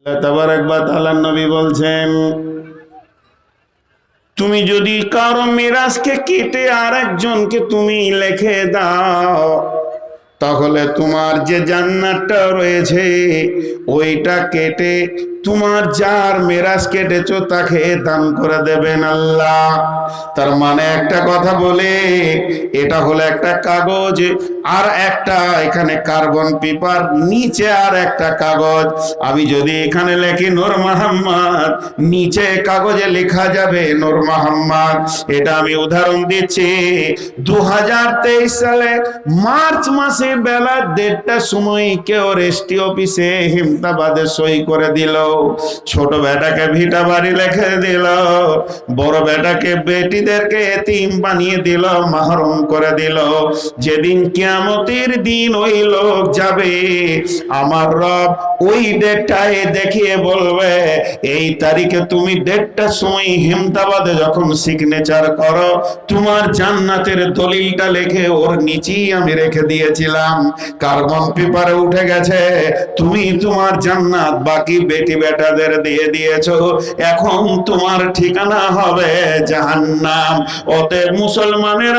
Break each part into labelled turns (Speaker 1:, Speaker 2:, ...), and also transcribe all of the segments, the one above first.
Speaker 1: আল্লাহ তাবারক ওয়া তাআলা নবী বলছেন, তুমি যদি কারো মিরাজকে কেটে আরেকজনকে তুমি লিখে দাও, তাহলে তোমার যে জান্নাতটা রয়েছে ওইটা কেটে তোমার যার মিরাজ কেটেছো তাকে দান করে দেবেন আল্লাহ। তার মানে একটা কথা বলে, এটা হলো একটা কাগজ, আর একটা এখানে কার্বন পেপার, নিচে আর একটা কাগজ। আমি যদি এখানে লিখি নূর মোহাম্মদ, নিচে কাগজে লেখা যাবে নূর মোহাম্মদ। এটা আমি উদাহরণ দিচ্ছি। 2023 সালে মার্চ মাসে বেলা 1:30টার সময় কেউ রেস্টি অফিসে হেমতাবাদে সই করে দিল, ছোট বেটাকে ভিটা বাড়ি লিখে দিল, বড় বেটাকে বেটিদেরকে এতিম বানিয়ে দিল, মাহরুম করে দিল। যেদিন কিয়ামতের দিন ওই লোক যাবে, আমার রব ওই ডেটটায় দেখিয়ে বলবে, এই তারিখে তুমি 1:30টার সময় হেমতাবাদে যখন সিগনেচার করো, তোমার জান্নাতের দলিলটা লিখে ওর নিচেই আমি রেখে দিয়েছিলাম, কার্বন পেপারে উঠে গেছে, তুমি তোমার জান্নাত বাকি বেটি বেটাদের দিয়ে দিয়েছো, এখন তোমার ঠিকানা হবে জাহান্নাম। অতএব মুসলমানের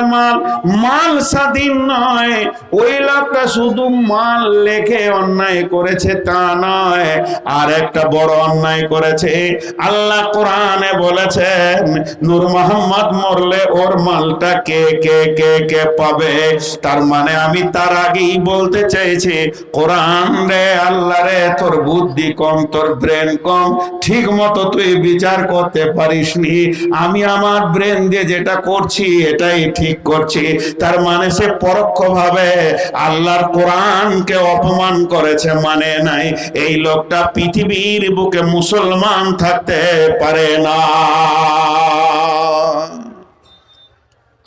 Speaker 1: মাল স্বাধীন নয়। ওই লোকটা শুধু মাল লেখে অন্যায় করেছে তা নয়, আর একটা বড় অন্যায় করেছে। আল্লাহ কোরআনে বলেছেন, নূর মোহাম্মদ মরলে ওর মালটা কে কে কে কে পাবে। তার মানে আমি তার আগেই বলতে চাইছি, কোরআন রে আল্লাহ রে, তোর বুদ্ধি কম, তোর ব্রেন কম, ঠিক মতো তুই বিচার করতে পারিসনি। আমি আমার ব্রেন দিয়ে যেটা করছি এটাই ঠিক করছি। তার মানে সে পরোক্ষভাবে আল্লাহর কোরআনকে অপমান করেছে, মানে নাই। এই লোকটা পৃথিবীর বুকে মুসলমান থাকতে পারে না।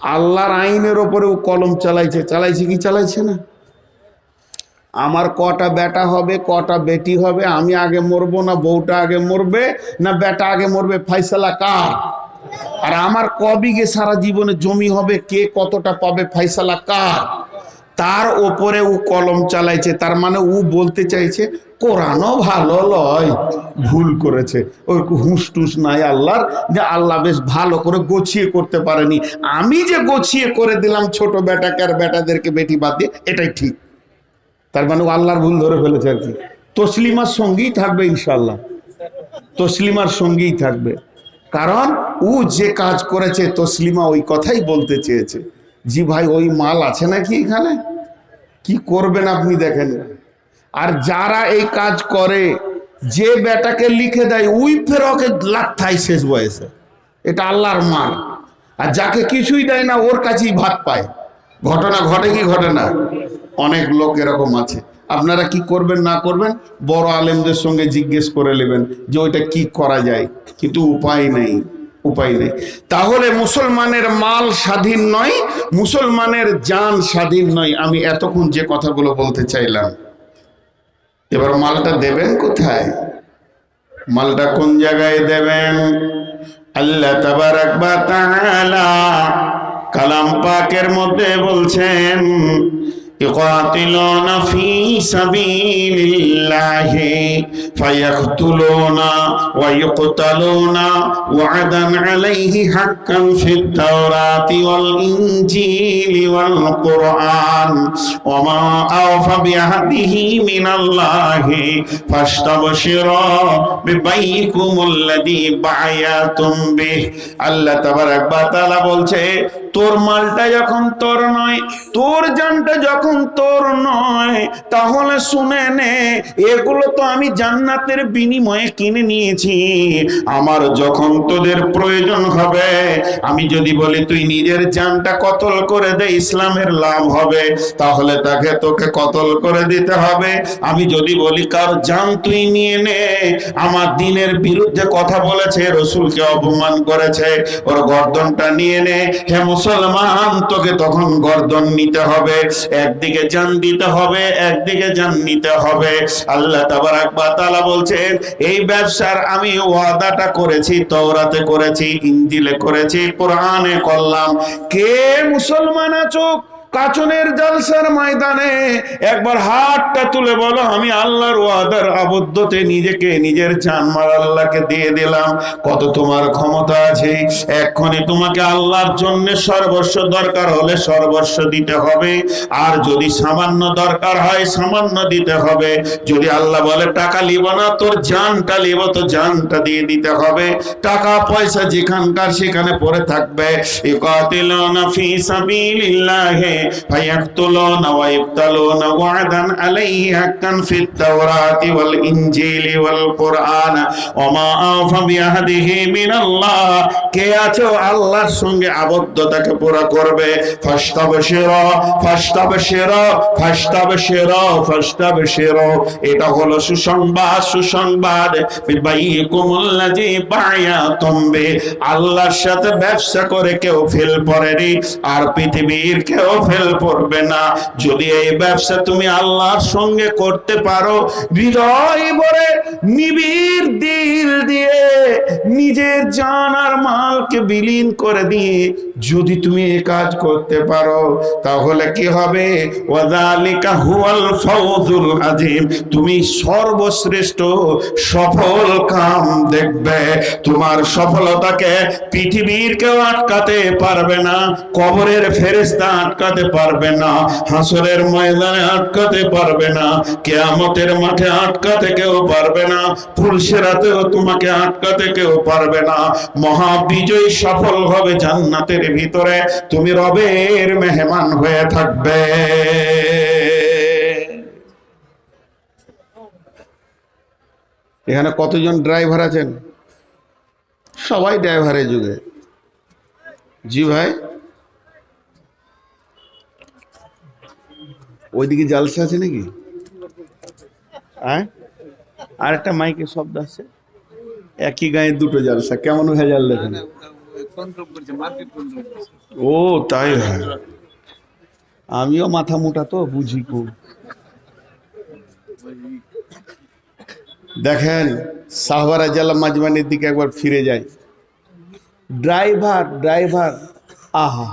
Speaker 1: আল্লাহর আইনের ওপরেও কলম চালাইছে কি চালাইছে না? আমার কটা বেটা হবে, কটা বেটি হবে, আমি আগে মরবো না বউটা আগে মরবে, না বেটা আগে মরবে, ফাইসালা কার? আর আমার কবিঘে সারা জীবনে জমি হবে, কে কতটা পাবে, ফাইসালা কার? তার ওপরে ও কলম চালাইছে। তার মানে ও বলতে চাইছে কোরআনও ভালো লয়, ভুল করেছে। ওই হুঁসটুস নাই আল্লাহর, যে আল্লাহ বেশ ভালো করে গোছিয়ে করতে পারেনি, আমি যে গোছিয়ে করে দিলাম ছোট বেটাকে আর বেটাদেরকে বেটি বাদ দিয়ে, এটাই ঠিক। তার মানে ও আল্লাহর ভুল ধরে ফেলেছে আর কি। তসলিমার সঙ্গেই থাকবে ইনশাল্লাহ, তসলিমার সঙ্গেই থাকবে। কারণ ও যে কাজ করেছে তসলিমা ওই কথাই বলতে চেয়েছে। জি ভাই, ওই মাল আছে নাকি এখানে? কি করবেন আপনি দেখেন। আর যারা এই কাজ করে, যে বেটাকে লিখে দেয় ওই ফের ওকে লাথায় শেষ বয়সে, এটা আল্লাহর মাল। আর যাকে কিছুই দেয় না ওর কাছেই ভাত পায়। ঘটনা ঘটে কি ঘটে না? অনেক লোক এরকম আছে। আপনারা কি করবেন না করবেন বড় আলেমদের সঙ্গে জিজ্ঞেস করে নেবেন যে ওইটা কি করা যায়, কিন্তু উপায় নেই, উপায় নেই। তাহলে মুসলমানের মাল স্বাধীন নয়, মুসলমানের জান স্বাধীন নয়। আমি এতক্ষণ যে কথাগুলো বলতে চাইলাম, এবার মালটা দেবেন কোথায়? মালটা কোন জায়গায় দেবেন? আল্লাহ তাবারক ওয়া তাআলা কালাম পাকের মধ্যে বলছেন, يقاتلون في سبيل الله فيقتلون ويقتلون وعدا عليه حقا في التوراة والإنجيل والقرآن وما أوفى بعهده من الله فاستبشروا ببيعكم الذي بايعتم به। আল্লাহ তাবারক ওয়া তাআলা বলছে, তোর মালটা যখন তোর নয়, তোর জানটা যখন তোর নয়, তাহলে শুনে নে, এগুলো তো আমি জান্নাতের বিনিময়ে কিনে নিয়েছি। আমার যখন তোদের প্রয়োজন হবে, আমি যদি বলি তুই নিজের জানটা কতল করে দে, ইসলামের লাভ হবে, তাহলে তোকে কতল করে দিতে হবে। আমি যদি বলি কার জান তুই নিয়ে নে, আমার দ্বীনের বিরুদ্ধে কথা বলেছে, রসুলকে অপমান করেছে, ওর গর্দনটা নিয়ে নে। হে মুসলমান, তোকে তখন গর্দন নিতে হবে, একদিকে জান দিতে হবে, একদিকে জান নিতে হবে। আল্লাহ তাবারক ওয়া তাআলা বলছেন, এই ব্যবসার আমি ওয়াদাটা করেছি, তাওরাতে করেছি, ইনজিলে করেছি, কোরআনে করলাম। কে মুসলমান আছো কাচনের জালসার ময়দানে একবার হাতটা তুলে বলো, আমি আল্লাহর ওয়াদার আবদ্ধতে নিজেকে, নিজের জানমাল আল্লাহকে দিয়ে দিলাম। কত তোমার ক্ষমতা আছে? এক্ষুনি তোমাকে আল্লাহর জন্য সর্বস্ব দরকার হলে সর্বস্ব দিতে হবে, আর যদি সামান্য দরকার হয় সামান্য দিতে হবে। যদি আল্লাহ বলে টাকা লিব না, তোর জানটা লিব, তো জানটা দিয়ে দিতে হবে। টাকা পয়সা যেখানকার সেখানে পড়ে থাকবে। ইকাতিলুনা ফি সাবিলিল্লাহি ফায়াকতুলুনা ওয়া ইবতালুনা ওয়া'দান আলাইহি হাক্কান ফিত তাওরাতি ওয়াল ইনজিলি ওয়াল কুরআন ওয়া মা আওফা বিআহদিহি মিনাল্লাহ। কে আছে আল্লাহর সঙ্গে আবদ্ধতাকে পুরো করবে? ফাস্তাবশিরু ফাস্তাবশিরু ফাস্তাবশিরু ফাস্তাবশিরু। এটা হলো সুসংবাদ, সুসংবাদ। বিবাইকুমুল্লাযী বায়াতুম বি। আল্লাহর সাথে ব্যবসা করে কেউ ফেল পড়েনি, আর পৃথিবীর কেউ ফেল পড়বে না। যদি এই ব্যবসা তুমি আল্লাহর সঙ্গে করতে পারো, হৃদয় ভরে নিবিড় দিল দিয়ে নিজের জান আর মালকে বিলীন করে দিয়ে যদি তুমি এই কাজ করতে পারো, তাহলে কি হবে? ওয়াযালিকা হুয়াল ফাওজুল আযীম। তুমি সর্বশ্রেষ্ঠ সফল কাম দেখবে। তোমার সফলতাকে পৃথিবীর কেউ আটকাতে পারবে না, কবরের ফেরেশতা আটকাতে পারবে না, হাসরের ময়দানে আটকাতে পারবে না, কিয়ামতের মাঠে আটকাতে কেউ পারবে না, ফুলসেরাতেও তোমাকে আটকাতে কেউ পারবে না। মহাবিজয় সফল হবে জান্নাতের ভিতরে, তুমি রবের মেহমান হয়ে থাকবে। এখানে কতজন ড্রাইভার আছেন? সবাই ড্রাইভারের যুগে। জি ভাই, ওইদিকে জালসা আছে নাকি? আর একটা মাইকে শব্দ আছে, একই গায়ে দুটো জালসা, কেমন ভেজাল দেখেন। ও তাই হয়, আমিও মাথা মোটা তো বুঝি কো। দেখেন সাহবারা জালা মাজমানের দিকে একবার ফিরে যায়। ড্রাইভার ড্রাইভার আহা,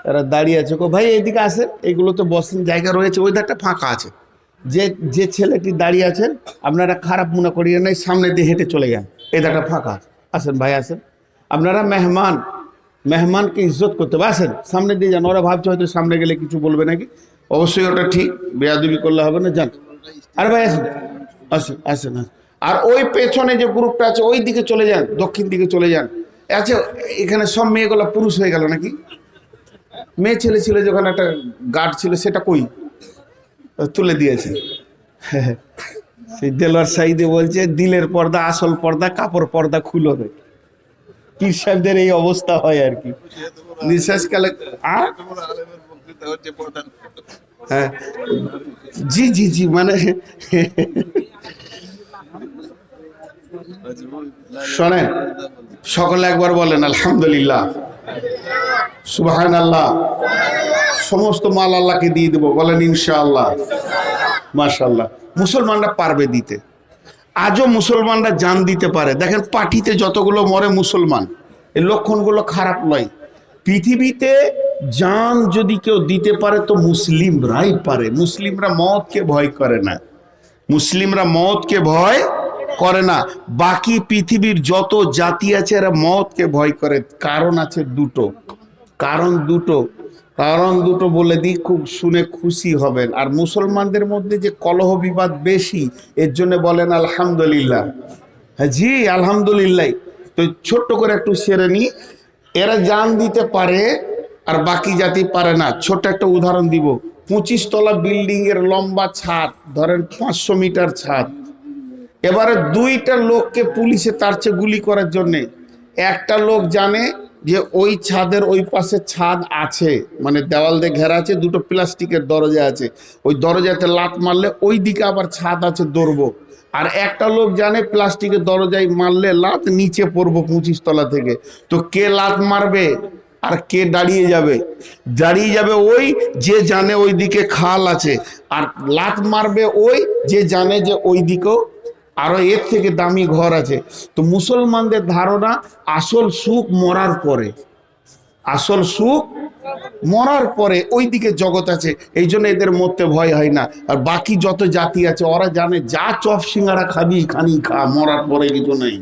Speaker 1: এরা দাঁড়িয়ে আছে, কো ভাই এইদিকে আসেন, এগুলো তো বসেন, জায়গা রয়েছে, ওই ধারটা ফাঁকা আছে। যে যে ছেলেটি দাঁড়িয়ে আছেন আপনারা খারাপ মনে করিয়ে নাই, সামনে দিয়ে হেঁটে চলে যান, এই ধারটা ফাঁকা আছে, আসেন ভাই আসেন। আপনারা মেহমান, মেহমানকে ইজ্জত করতে হবে, আসেন সামনে দিয়ে যান। ওরা ভাবছে হয়তো সামনে গেলে কিছু বলবে নাকি, অবশ্যই ওটা ঠিক, বেয়াদবি করলে হবে না, যান। আরে ভাই আসেন আসেন আসেন। আর ওই পেছনে যে গ্রুপটা আছে ওই দিকে চলে যান, দক্ষিণ দিকে চলে যান। আচ্ছা এখানে সব মেয়েগুলো পুরুষ হয়ে গেল নাকি? মেয়ে ছেলে ছিল যখন একটা গার্ড ছিল, সেটা কই? তুলে দিয়েছে। সেই দেলোয়ার সাইদে বলছে, দিলের পর্দা আসল পর্দা, কাপড় পর্দা খুলো রে। পীর সাহেবদের এই অবস্থা হয় আর কি। নিঃশ্বাস কালে হ্যাঁ, জি জি জি, মানে শোনেন, সকলে একবার বলেন আলহামদুলিল্লাহ, সুবহানাল্লাহ। সমস্ত মাল আল্লাহকে দিয়ে দেবো, বলেন ইনশাআল্লাহ, মাশাআল্লাহ। মুসলমানরা পারবে দিতে, আজও মুসলমানরা জান দিতে পারে। দেখেন পার্টিতে যতগুলো মরে মুসলমান, এই লক্ষণগুলো খারাপ নয়। পৃথিবীতে জান যদি কেউ দিতে পারে তো মুসলিমরাই পারে। মুসলিমরা মওতকে ভয় করে না, মুসলিমরা মওতকে ভয় করে না। বাকি পৃথিবীর যত জাতি আছে এরা মওতকে ভয় করে। কারণ আছে দুটো, কারণ দুটো, কারণ দুটো বলে দিই, খুব শুনে খুশি হবেন। আর মুসলমানদের মধ্যে যে কলহ বিবাদ বেশি, এর জন্য বলেন আলহামদুলিল্লাহ। হ্যাঁ জি আলহামদুলিল্লাহ। তো ছোট্ট করে একটু সেরে নি, এরা জান দিতে পারে আর বাকি জাতি পারে না। ছোট একটা উদাহরণ দিব। 25 তলা বিল্ডিং এর লম্বা ছাদ, ধরেন 500 মিটার ছাদ। এবারে দুইটা লোককে পুলিশে তাড়ছে গুলি করার জন্যে। একটা লোক জানে যে ওই ছাদের ওই পাশে ছাদ আছে, মানে দেওয়াল দিয়ে ঘেরা আছে, দুটো প্লাস্টিকের দরজা আছে, ওই দরজাতে লাত মারলে ওই দিকে আবার ছাদ আছে, দৌড়বো। আর একটা লোক জানে প্লাস্টিকের দরজায় মারলে লাত নিচে পড়বো 25 তলা থেকে। তো কে লাত মারবে আর কে দাঁড়িয়ে যাবে? দাঁড়িয়ে যাবে ওই যে জানে ওই দিকে খাল আছে, আর লাত মারবে ওই যে জানে যে ওই দিকেও আরো এর থেকে দামি ঘর আছে। তো মুসলমানদের ধারণা আসল সুখ মরার পরে, আসল সুখ মরার পরে ওই দিকে জগৎ আছে, এই জন্য এদের মরতে ভয় হয় না। আর বাকি যত জাতি আছে ওরা জানে যা চপ সিঙ্গারা খাবি খানি খা, মরার পরে কিছু নেই,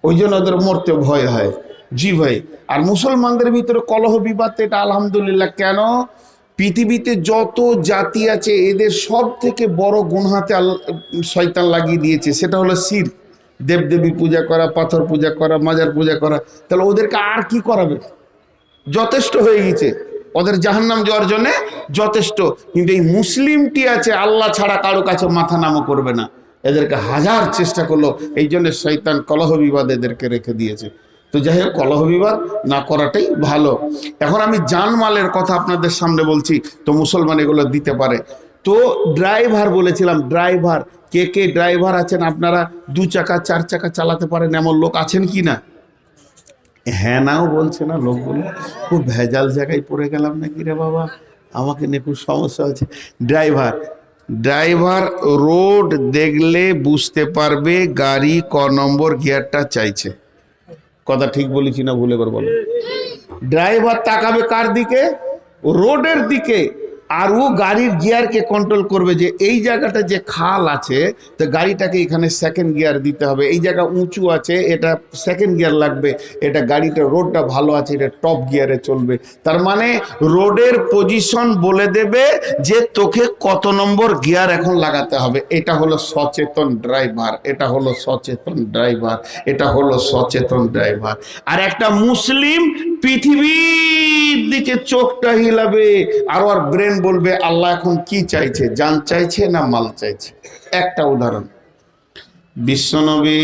Speaker 1: ওই জন্য ওদের মরতে ভয় হয়। জি ভাই। আর মুসলমানদের ভিতরে কলহ বিবাদ, এটা আলহামদুলিল্লাহ। কেন? পৃথিবীতে যত জাতি আছে এদের সব থেকে বড় গুনহাতে শয়তান লাগিয়ে দিয়েছে, সেটা হলো শিরক। দেবদেবী পূজা করা, পাথর পূজা করা, মাজার পূজা করা। তাহলে ওদেরকে আর কি করাবে? যথেষ্ট হয়ে গেছে, ওদের জাহান্নাম যাওয়ার জন্য যথেষ্ট। কিন্তু এই মুসলিমটি আছে আল্লাহ ছাড়া কারো কাছে মাথা নামও করবে না, এদেরকে হাজার চেষ্টা করলো, এই জন্য শয়তান কলহ বিবাদ এদেরকে রেখে দিয়েছে। তো যাই হোক, কলহ বিবাদ না করাটাই ভালো। এখন আমি জানমালের কথা আপনাদের সামনে বলছি, তো মুসলমান এগুলো দিতে পারে। তো ড্রাইভার বলেছিলাম, ড্রাইভার কে কে ড্রাইভার আছেন আপনারা? 2 চাকা 4 চাকা চালাতে পারেন এমন লোক আছেন কি না? হ্যাঁ নাও বলছে না লোকগুলো। খুব ভেজাল জায়গায় পড়ে গেলাম নাকি রে বাবা, আমাকে নিয়ে খুব সমস্যা হচ্ছে। ড্রাইভার রোড দেখলে বুঝতে পারবে গাড়ি ক নম্বর গিয়ারটা চাইছে। কথা ঠিক বলেছি না ভুলে এবার বলো? ড্রাইভার তাকাবে কার দিকে? রোডের দিকে। আর ও গাড়ির গিয়ারকে কন্ট্রোল করবে যে এই জায়গাটা যে খাল আছে, তো গাড়িটাকে এখানে সেকেন্ড গিয়ার দিতে হবে, এই জায়গা উঁচু আছে এটা সেকেন্ড গিয়ার লাগবে, এটা গাড়িটা রোডটা ভালো আছে এটা টপ গিয়ারে চলবে। তার মানে রোডের পজিশন বলে দেবে যে তোকে কত নম্বর গিয়ার এখন লাগাতে হবে। এটা হলো সচেতন ড্রাইভার, এটা হলো সচেতন ড্রাইভার, এটা হলো সচেতন ড্রাইভার। আর একটা মুসলিম পৃথিবীর দিকে চোখটা হিলাবে আর ওর ব্রেন বলবে আল্লাহ এখন কি চাইছে, জান চাইছে না মাল চাইছে। একটা উদাহরণ, বিশ্বনবী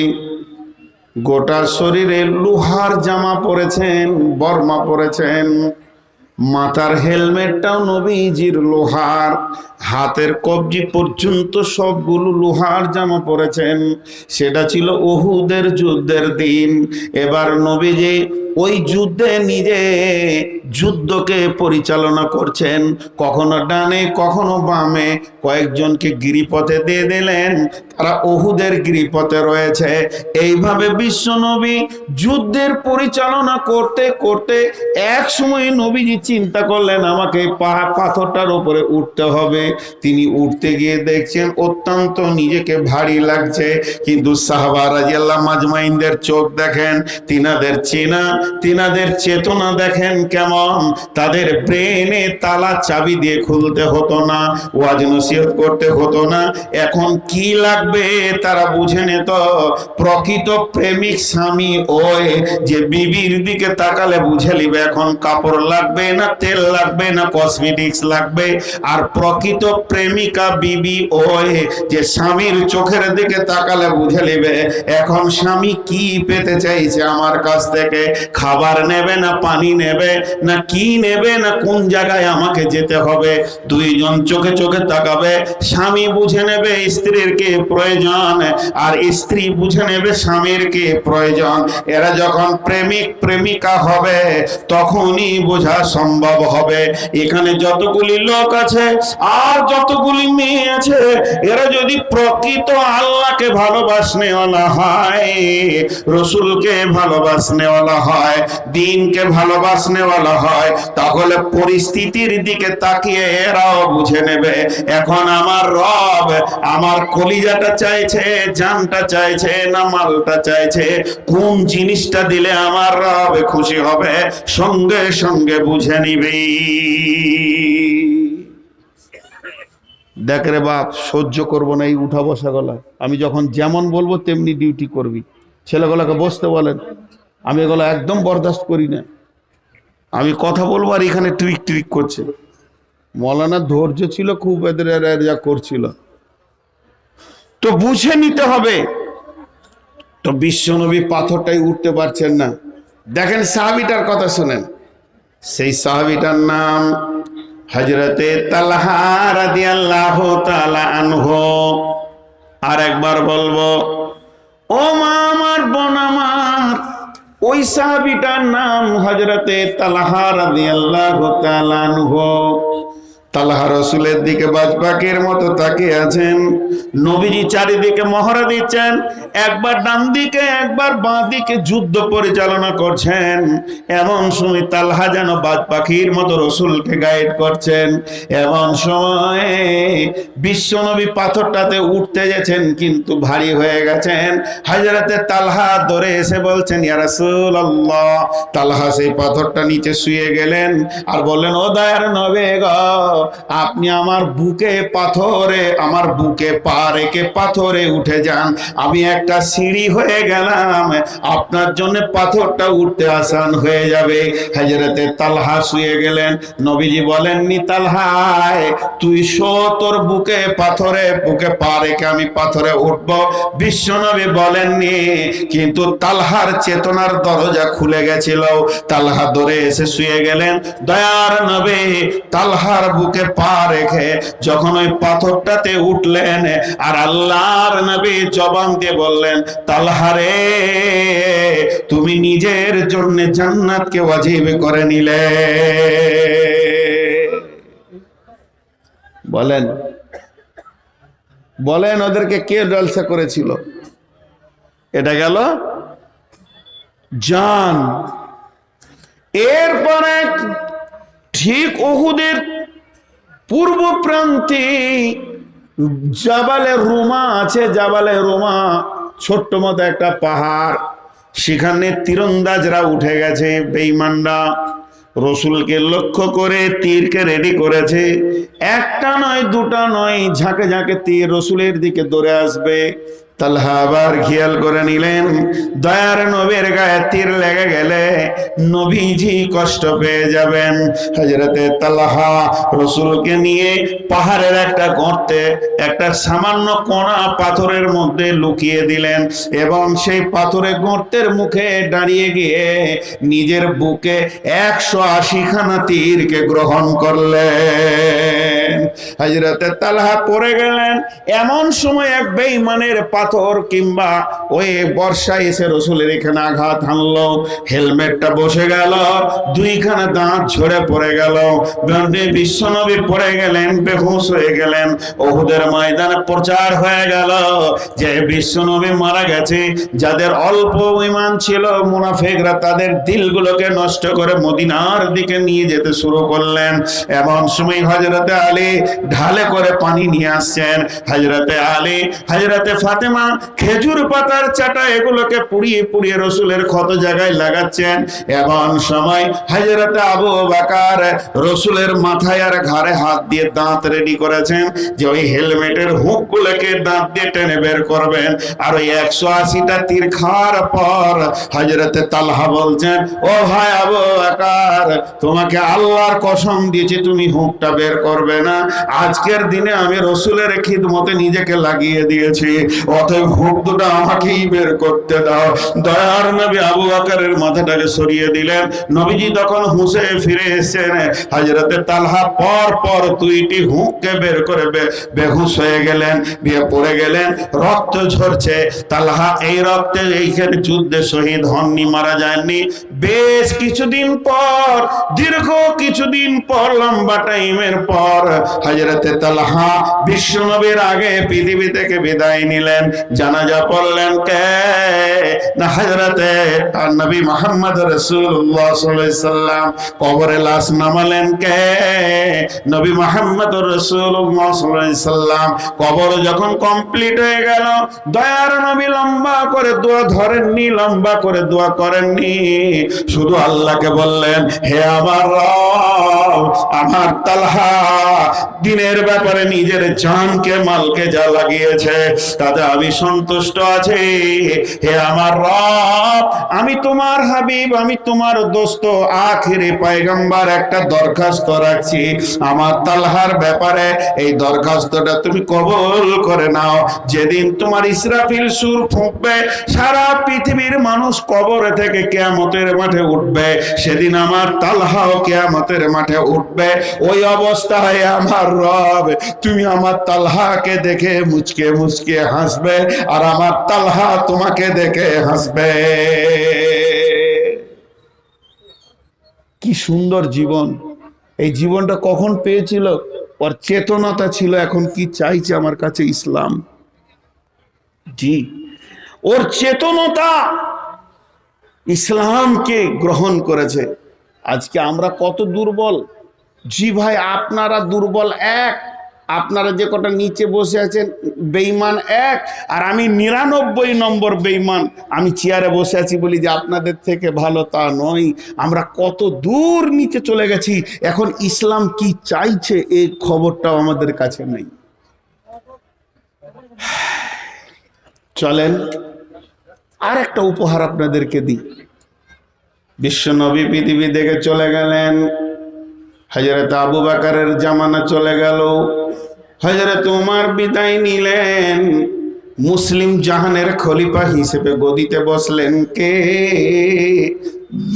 Speaker 1: গোটা শরীরে লোহার জামা পরেছেন, বর্মা পরেছেন, মাথার হেলমেটটাও নবীজির লোহার, হাতের কবজি পর্যন্ত সবগুলো লোহার জামা পরেছেন। সেটা ছিল উহুদের যুদ্ধের দিন। এবার নবীজি ওই যুদ্ধে নিজে যুদ্ধকে পরিচালনা করছেন, কখনো ডানে কখনো বামে, কয়েকজনকে গিরিপথে দিয়ে দিলেন, তারা উহুদের গিরিপথে রয়েছে। এইভাবে বিশ্বনবী যুদ্ধের পরিচালনা করতে করতে এক সময় নবীজি চিন্তা করলেন আমাকে পাথরটার উপরে উঠতে হবে। তিনি উঠতে গিয়ে দেখছেন অত্যন্ত নিজেকে ভারী লাগছে, কিন্তু সাহাবা রাদিয়াল্লাহু মাজমাইনদের চোখ দেখেন, তিনাদের চেনা, তিনাদের চেতনা দেখেন কেমন। তাদের ব্রেনে তালা চাবি দিয়ে খুলতে হতো না, ওয়াজ নসিহত করতে হতো না। এখন কি লাগবে তারা বুঝে নিত। প্রকৃত প্রেমিক স্বামী ওই যে বিবির দিকে তাকালে বুঝে নিবে এখন কাপড় লাগবে না, তেল লাগবে না, কসমেটিক্স লাগবে। আর প্রকৃত প্রেমিকা বিবি ওই যে স্বামীর চোখের দিকে তাকালে বুঝে নিবে এখন স্বামী কি পেতে চাইছে আমার কাছ থেকে। খাবার নেবে না পানি নেবে না কি নেবে না কোন জায়গায় আমাকে যেতে হবে। দুইজন চোখে চোখে তাকাবে, স্বামী বুঝে নেবে স্ত্রীর কে প্রয়োজন আর স্ত্রী বুঝে নেবে স্বামীর কে প্রয়োজন। এরা যখন প্রেমিক প্রেমিকা হবে তখনই বোঝা সম্ভব হবে। এখানে যতগুলি লোক আছে আর যতগুলি মেয়ে আছে, এরা যদি প্রকৃত আল্লাহকে ভালোবাসনেওয়ালা হয়, রসুলকে ভালোবাসনেওয়ালা হয়, দিনকে ভালোবাসনেওয়ালা হয়, তাহলে পরিস্থিতির দিকে তাকিয়ে এরাও বুঝে নেবে এখন আমার রব আমার কলিজাটা চাইছে, জানটা চাইছে না মালটা চাইছে, কোন জিনিসটা দিলে আমার রব খুশি হবে, সঙ্গে সঙ্গে বুঝে নিবি। দেখ রে বাপ, সহ্য করবো না এই উঠা বসা গলা। আমি যখন যেমন বলবো তেমনি ডিউটি করবি। ছেলেগুলোকে বসতে বলেন, আমি এগুলো একদম বরদাস্ত করি না। আমি কথা বলবো আর এখানে ট্রিক ট্রিক করছে। মৌলানা ধৈর্য ছিল খুব, এদের যা করছিল তো বুঝে নিতে হবে। তো বিশ্বনবী পাথরটাই উঠতে পারছেন না। দেখেন সাহাবীটার কথা শুনেন, সেই সাহাবীটার নাম হযরতে তালহা রাদিয়াল্লাহু তাআলা আনহু। আর একবার বলবো, ও মা আমার, বোন আমার, ওই সাহাবীটার নাম হযরতে তালহা রাদিয়াল্লাহু তাআলা আনহু। তালহা রসুলের দিকে বাজপাখির মতো তাকিয়ে আছেন। নবীজি চারিদিকে মহড়া দিচ্ছেন, একবার ডান দিকে একবার বাঁ দিকে যুদ্ধ পরিচালনা করছেন। এমন সময় তালহা যেন বাজপাখির মতো রসুলকে গাইড করছেন। এমন সময় বিশ্বনবী পাথরটাতে উঠতে গেছেন, কিন্তু ভারী হয়ে গেছেন। হযরতে তালহা ধরে এসে বলছেন, ইয়া রাসূলুল্লাহ। তালহা সেই পাথরটা নিচে শুয়ে গেলেন আর বললেন, ও দয়ার নবী গো, আপনি আমার বুকে পাথরে, আমার বুকে পা রেখে পাথরে উঠে যান, আমি একটা সিঁড়ি হয়ে গেলাম, আপনার জন্য পাথরটা উঠতে আসান হয়ে যাবে। হযরতে তালহা শুয়ে গেলেন। নবীজি বলেননি, তালহা তুই শো, তোর বুকে পাথরে, বুকে পা রেখে আমি পাথরে উঠব। বিশ্বনবী বলেননি, কিন্তু তালহার চেতনার দরজা খুলে গেছিল। তালহা ধরে এসে শুয়ে গেলেন। দয়ার নবী তালহার বুকে পা রেখে যখন ওই পাথরটাতে উঠলেন, আর আল্লাহর নবী জবান দিয়ে বললেন, তালহা রে, তুমি নিজের জন্য জান্নাতকে ওয়াজিব করে নিলে। বলেন বলেন ওদেরকে কে জলসা করেছিল? এটা গেল জান। এরপরে ঠিক উহুদের পূর্ব প্রান্তে জাবালে রুমা আছে। জাবালে রুমা ছোট্ট মতো একটা পাহাড়, সেখানে তীরন্দাজরা উঠে গেছে। বেঈমানরা রসুলকে লক্ষ্য করে তীরকে রেডি করেছে। একটা নয়, দুটা নয়, ঝাঁকে ঝাঁকে তীর রসুলের দিকে দৌড়ে আসবে। তালহা আবার খেয়াল করে নিলেন, দয়ার নবীর গায়ে তীর লেগে গেলে নবীজি কষ্ট পেয়ে যাবেন। হযরতে তালহা রসুলকে নিয়ে পাহাড়ের একটা গর্তে একটা সামান্য কণা পাথরের মধ্যে লুকিয়ে দিলেন, এবং সেই পাথরের গর্তের মুখে দাঁড়িয়ে গিয়ে নিজের বুকে 180 খানা তীরকে গ্রহণ করলেন। হযরতে তালহা পড়ে গেলেন। এমন সময় এক বেঈমানের পাথর কিংবা ওই বর্ষা এসে রসুলের এখানে আঘাত হানলো। হেলমেটটা বসে গেল, দুইখানা দাঁত ঝরে পড়ে গেল। বিশ্বনবী পড়ে গেলেন, বেহুশ হয়ে গেলেন। উহুদের ময়দানে প্রচার হয়ে গেল যে বিশ্বনবী মারা গেছে। যাদের অল্প ঈমান ছিল মুনাফিকরা তাদের দিলগুলোকে নষ্ট করে মদিনার দিকে নিয়ে যেতে শুরু করলেন। এমন সময় হযরতে আলী ঢালে করে পানি নিয়ে আসছেন। হযরতে আলী, হযরতে ফাতেমা খেজুর পাতার চাটা এগুলোকে পুড়িয়ে পুড়িয়ে রসুলের ক্ষত জায়গায় লাগাচ্ছেন। এমন সময় হযরতে আবু বকর রসুলের মাথায় আর ঘাড়ে হাত দিয়ে দাঁত রেডি করেছেন যে ওই হেলমেটের হুকগুলোকে দাঁত দিয়ে টেনে বের করবেন। আর ওই 180টা তীর খাওয়ার পর হযরতে তালহা বলছেন, ও ভাই আবু বকর, তোমাকে আল্লাহর কসম দিয়েছি তুমি হুকটা বের করবে না। আজকের দিনে আমি রসুলের খিদমতে নিজেকে লাগিয়ে দিয়েছি, অতএব হুক দুটো আমাকেই বের করতে দাও। দয়ার নবী আবু বকরের মাথাটাকে সরিয়ে দিলেন। নবীজি তখন হুঁশে ফিরে এসেছেন। হযরতে তালহা পর পর 2টি হুককে বের করে বেহুশ হয়ে গেলেন, বিয়ে পড়ে গেলেন। রক্ত ঝরছে। তালহা এই রক্তে এইখানে যুদ্ধে শহীদ হননি, মারা যাননি। বেশ কিছুদিন পর, দীর্ঘ কিছুদিন পর, লম্বা টাইমের পর হযরতে তালহা বিশ্বনবীর আগে পৃথিবী থেকে বিদায় নিলেন। জানাজা পড়লেন কে? না, হযরতে নবী মুহাম্মদ রাসূলুল্লাহ সাল্লাল্লাহু আলাইহি সাল্লাম। কবরে লাশ নামালেন কে? নবী মুহাম্মদ রাসূলুল্লাহ সাল্লাল্লাহু আলাইহি সাল্লাম। কবর যখন কমপ্লিট হয়ে গেল, দয়ার নবী লম্বা করে দোয়া ধরেননি, লম্বা করে দোয়া করেননি, শুধু আল্লাহকে বললেন, হে আমার রব, আমার তালহা দিনের ব্যাপারে নিজের জানকে মালকে যা লাগিয়েছে তাতে আমি সন্তুষ্ট আছি। হে আমার রব, আমি তোমার হাবিব, আমি তোমার দোস্ত, আখিরি পয়গম্বর, একটা দরখাস্ত রাখছি। আমার তালহার ব্যাপারে এই দরখাস্তটা তুমি কবুল করে নাও। যেদিন তোমার ইসরাফিল সুর ফুঁকবে, সারা পৃথিবীর মানুষ কবর থেকে কিয়ামতের মাঠে উঠবে, সেদিন আমার তালহাও কিয়ামতের মাঠে উঠবে। ওই অবস্থায় আমার রব, তুমি আমার তালহাকে দেখে মুচকে মুচকে হাসবে, আর আমার তালহা তোমাকে দেখে হাসবে। কি সুন্দর জীবন! এই জীবনটা কখন পেয়েছিল? ওর চেতনতা ছিল এখন কি চাইছে আমার কাছে ইসলাম। জি, ওর চেতনতা ইসলামকে গ্রহণ করেছে। আজকে আমরা কত দুর্বল। জি ভাই, আপনারা দুর্বল এক, আপনারা যে কটা নিচে বসে আছেন বেঈমান এক, আর আমি 99 নম্বর বেঈমান। আমি চেয়ারে বসে আছি বলি যে আপনাদের থেকে ভালো, তা নয়। আমরা কত দূর নিচে চলে গেছি, এখন ইসলাম কি চাইছে এই খবরটাও আমাদের কাছে নেই। চলেন আর একটা উপহার আপনাদেরকে দিই। বিশ্ব নবী পৃথিবী থেকে চলে গেলেন, হযরত আবু বকরের জামানা চলে গেল, হযরত ওমর বিদায় নিলেন, মুসলিম জাহানের খলিফা হিসেবে গদিতে বসলেন কে?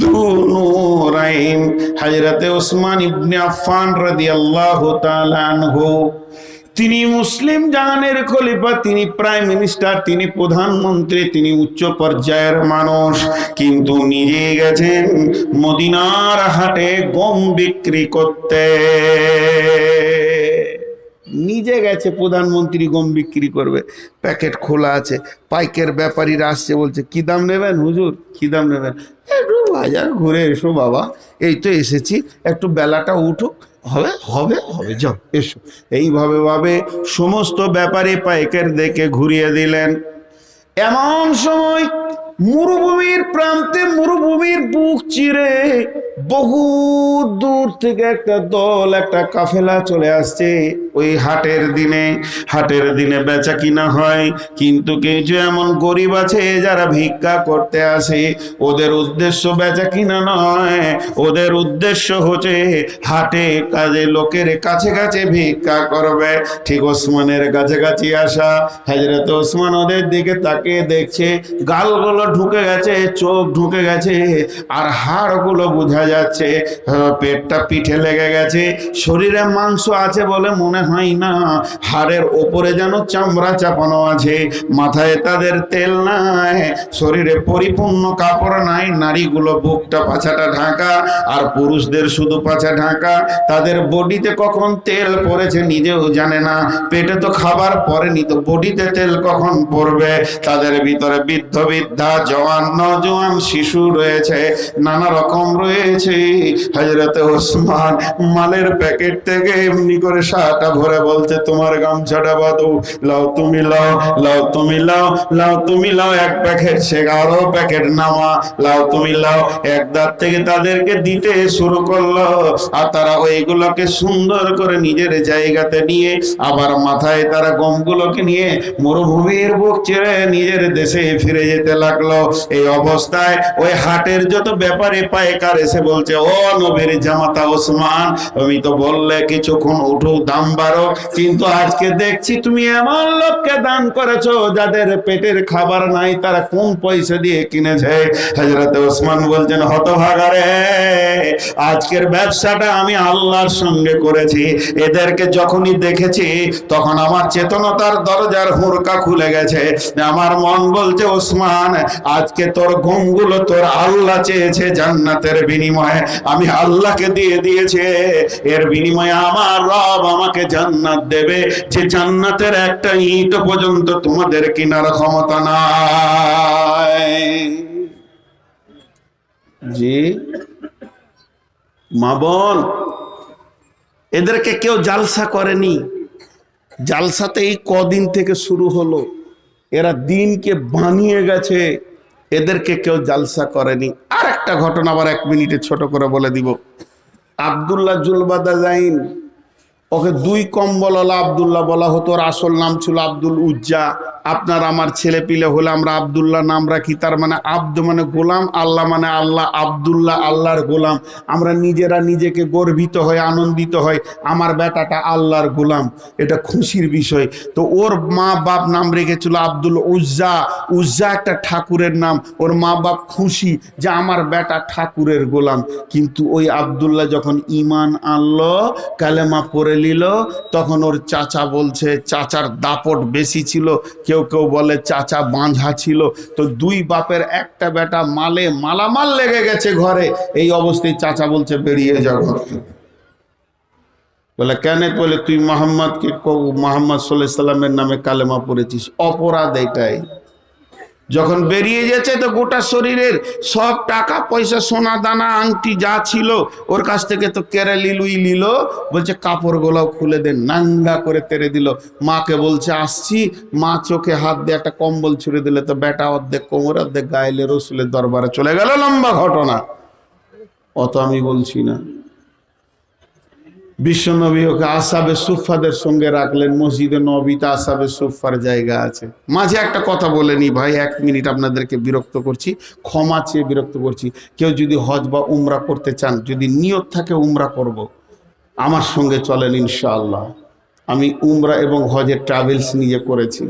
Speaker 1: যুনুরাইন, হযরত ওসমান ইবনে আফফান রাদিয়াল্লাহু তাআলা আনহু। তিনি মুসলিম জাহানের খলিফা, তিনি প্রাইম মিনিস্টার, তিনি প্রধানমন্ত্রী, তিনি উচ্চ পর্যায়ের মানুষ, কিন্তু নিজে গেছেন মদিনার হাটে গম বিক্রি করতে। নিজে গেছে প্রধানমন্ত্রী গম বিক্রি করবে, প্যাকেট খোলা আছে, পাইকের ব্যাপারীরা আসছে, বলছে কি দাম নেবেন হুজুর, কি দাম নেবেন? একটু বাজার ঘুরে এসো বাবা, এই তো এসেছি, একটু বেলাটা উঠুক, হবে হবে হবে, যাও এসো। এইভাবে ভাবে সমস্ত ব্যাপারী পাইকার দেখে ঘুরিয়ে দিলেন। এমন সময় মরুভূমির প্রান্তে, মরুভূমির বুক চিরে বহু দূর থেকে একটা দল, একটা কাফেলা চলে আসছে। ওই হাটের দিনে বেচা কিনা হয়, কিন্তু কিছু এমন গরিব আছে যারা ভিক্ষা করতে আসে। ওদের উদ্দেশ্য বেচা কিনা নয়, ওদের উদ্দেশ্য হচ্ছে হাটে কাজে লোকের কাছে কাছে ভিক্ষা করবে। ঠিক ওসমানের কাছাকাছি আসা, হযরত ওসমান ওদের দিকে তাকিয়ে দেখছে, গালগুলো ঢুকে গেছে, চোখ ঢুকে গেছে, আর হাড়গুলো বোঝা যাচ্ছে, পেটটা পিঠে লেগে গেছে, শরীরে মাংস আছে বলে মনে হয় না, হাড়ের ওপরে যেন চামড়া চাপানো আছে, মাথায় তাদের তেল নাই, শরীরে পরিপূর্ণ কাপড় নাই, নারীগুলো বুকটা পাছাটা ঢাকা, আর পুরুষদের শুধু পাছা ঢাকা। তাদের বডিতে কখন তেল পড়েছে নিজেও জানে না, পেটে তো খাবার পড়েনি, তো বডিতে তেল কখন পড়বে? তাদের ভিতরে বৃদ্ধ বৃদ্ধা, জওয়ান নওজোয়ান, শিশু রয়েছে, নানা রকম রয়েছে। হযরত ওসমান মালের প্যাকেট থেকে এমনি করে শাটা ভরে বলছে, তোমার গামছাটা বাঁধো, লাও তুমি লাও, লাও তুমি লাও, লাও তুমি লাও, এক প্যাকেট সে আরো প্যাকেট নামা, লাও তুমি লাও, এক দাঁত থেকে তাদেরকে দিতে শুরু করলো। আর তারা ওইগুলোকে সুন্দর করে নিজের জায়গাতে নিয়ে, আবার মাথায় তারা গমগুলোকে নিয়ে মরুভূমির বুক ছেড়ে নিজের দেশে ফিরে যেতে লাগলো। এই অবস্থায় ওই হাটের যত ব্যাপারে পাইকার এসে বলছে, ও নবীর জামাতা ওসমান, তুমি তো বললে কিছুক্ষণ উঠো, দাম বাড়ো, কিন্তু আজকে দেখছি তুমি এমন লোককে দান করেছো যাদের পেটের খাবার নাই, তারা কোন পয়সা দিয়ে কিনেছে? হযরত ওসমান বলছেন, হতভাগা রে, আজকের ব্যবসাটা আমি আল্লাহর সঙ্গে করেছি। এদেরকে যখনই দেখেছি তখন আমার চেতনতার দরজার হুড়কা খুলে গেছে। আমার মন বলছে, ওসমান, আজকে তোর গমগুলো তোর আল্লাহ চেয়েছে জান্নাতের বিনিময়ে, আমি আল্লাহকে দিয়ে দিয়েছে, এর বিনিময়ে আমার রব আমাকে জান্নাত দেবে, যে জান্নাতের একটা ইট পর্যন্ত তোমাদের কেনার ক্ষমতা নাই। জি মা বোন, এদেরকে কেউ জালসা করেনি, জালসাতে এই কদিন থেকে শুরু হলো, এরা দিনকে বানিয়ে গেছে, এদেরকে কেউ জালসা করেনি। আর একটা ঘটনা আবার 1 মিনিটে ছোট করে বলে দিব। আব্দুল্লাহ জুলবাদা জাইন, ওকে 2 কম্বলওয়ালা আব্দুল্লাহ বলা হতো, ওর আসল নাম ছিল আব্দুল উজ্জা। আপনার আমার ছেলে পিলে হলে আমরা আব্দুল্লাহ নাম রাখি, তার মানে আব্দ মানে গোলাম, আল্লাহ মানে আল্লাহ, আব্দুল্লাহ আল্লাহর গোলাম। আমরা নিজেরা নিজেকে গর্বিত হয়, আনন্দিত হয়, আমার বেটাটা আল্লাহর গোলাম, এটা খুশির বিষয়। তো ওর মা বাপ নাম রেখেছিল আব্দুল উজ্জা। উজ্জা একটা ঠাকুরের নাম, ওর মা বাপ খুশি যে আমার বেটা ঠাকুরের গোলাম। কিন্তু ওই আব্দুল্লাহ যখন ঈমান আনলো, কালেমা পড়ে নিল, তখন ওর চাচা বলছে, চাচার দাপট বেশি ছিল, কেউ কেউ বলে চাচা বাঁঝা ছিল। তো 2 বাপের একটা বেটা মালে মালামাল লেগে গেছে ঘরে, এই অবস্থায় চাচা বলছে বেরিয়ে যাও। বলে কেন? বলে তুই মোহাম্মদকে মোহাম্মদ সাল্লাল্লাহু আলাইহি সাল্লামের নামে কালেমা পড়েছিস, অপরাধ এটাই। যখন বেরিয়ে যাচ্ছে তো গোটা শরীরের সব টাকা পয়সা সোনা দানা আংটি যা ছিল ওর কাছ থেকে তো কেড়ে নিল। বলছে কাপড় গোলাও খুলে দে, নাঙ্গা করে তেড়ে দিল। মাকে বলছে আসছি, মা চোখে হাত দিয়ে একটা কম্বল ছুঁড়ে দিলে তো বেটা অর্ধেক কোমর অর্ধেক গাইলে রসুলের দরবারে চলে গেল। লম্বা ঘটনা, অত আমি বলছি না। বিশ্বনবী ওকে আসহাবে সুফফাদের সঙ্গে রাখলেন, মসজিদে নববীতে আসহাবে সুফফার জায়গা আছে। মাঝে একটা কথা বলে নি ভাই, 1 মিনিট আপনাদেরকে বিরক্ত করছি, ক্ষমা চেয়ে বিরক্ত করছি। কেউ যদি হজ বা উমরা করতে চান, যদি নিয়ত থাকে উমরা করব, আমার সঙ্গে চলেন ইনশাআল্লাহ। আমি উমরা এবং হজের ট্রাভেলস নিজে করেছি,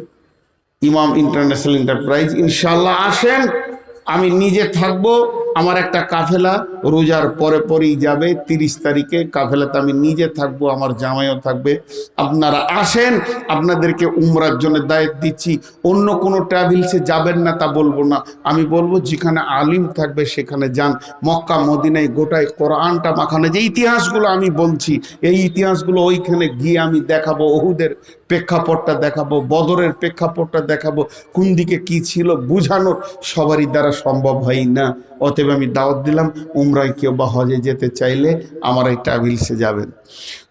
Speaker 1: ইমাম ইন্টারন্যাশনাল এন্টারপ্রাইজ। ইনশাআল্লাহ আসেন, আমি নিজে থাকবো। আমার একটা কাফেলা রোজার পরে পরেই যাবে, 30 তারিখে। কাফেলাতে আমি নিজে থাকবো, আমার জামাইও থাকবে। আপনারা আসেন, আপনাদেরকে উমরার জন্য দায়িত্ব দিচ্ছি। অন্য কোনো ট্রাভেলসে যাবেন না তা বলবো না, আমি বলবো যেখানে আলিম থাকবে সেখানে যান। মক্কা মদিনায় গোটায় কোরআনটা মাখানো, যে ইতিহাসগুলো আমি বলছি এই ইতিহাসগুলো ওইখানে গিয়ে আমি দেখাবো। ওহুদের প্রেক্ষাপটটা দেখাবো, বদরের প্রেক্ষাপটটা দেখাবো, কোন দিকে কি ছিল বুঝানোর সবারই দ্বারা সম্ভব হয় না। অতএব আমি দাওয়াত দিলাম, উমরায় কেউ বা হজে যেতে চাইলে আমার এই ট্রাভেলসে যাবেন।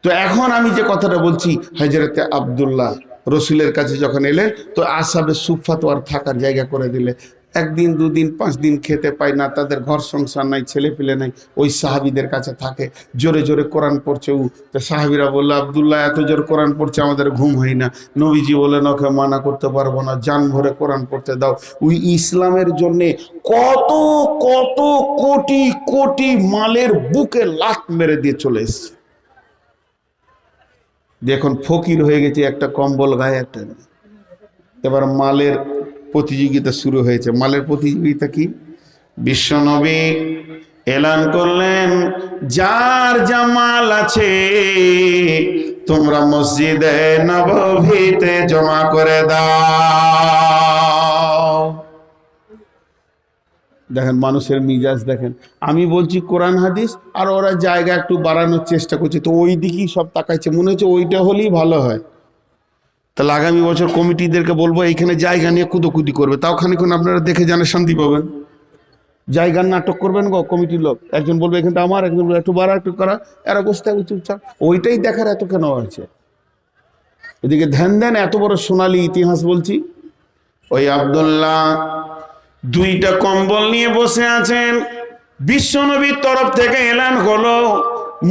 Speaker 1: তো এখন আমি যে কথাটা বলছি, হযরতে আব্দুল্লাহ রসুলের কাছে যখন এলেন তো আসহাবে সুফফা তো আর থাকার জায়গা করে দিলে। 1 দিন 2 দিন 5 দিন খেতে পায় না, তাদের ঘর সংসার নাই, ছেলে পেলে নাই, ওই সাহাবিদের কাছে থাকে। জোরে জোরে কোরআন পড়ছে ও, তো সাহাবিরা বললো আব্দুল্লাহ এত জোর কোরআন পড়ছে আমাদের ঘুম হয় না। নবীজি বললেন ওকে মানা করতে পারবো না, জান ভরে কোরআন পড়তে দাও। ওই ইসলামের জন্যে কত কত কোটি কোটি মালের বুকে লাত মেরে দিয়ে চলে এসছে। এখন ফকির হয়ে গেছে, একটা কম্বল গায়ে একটা। এবার মালের প্রতিযোগিতা শুরু হয়েছে। মালের প্রতিযোগিতা কি? বিশ্বনবী এলান করলেন, যার যা মাল আছে তোমরা মসজিদে নববীতে জমা করে দাও। দেখেন মানুষের মিজাজ দেখেন। আমি বলছি কোরআন হাদিস, আর ওরা জায়গা একটু বাড়ানোর চেষ্টা করছে, তো ওই দিকেই সব তাকাইছে, মনে হচ্ছে ওইটা হলেই ভালো হয়। তাহলে আগামী বছর কমিটিদেরকে বলবো এইখানে জায়গা নিয়ে কুদোকুদি করবে, তাও খানিক্ষণ আপনারা দেখে জানে শান্তি পাবেন। জায়গার নাটক করবেন গো কমিটির লোক, একজন বলবে এখানটা আমার, একজন বলবে একটু বাড়া একটু করা, এরা বসতে হবে চুপচাপ। ওইটাই দেখার এত কেন হয়েছে? এদিকে ধ্যান দেন, এত বড় সোনালী ইতিহাস বলছি। ওই আব্দুল্লাহ 2টা কম্বল নিয়ে বসে আছেন। বিশ্বনবীর তরফ থেকে এলান হলো,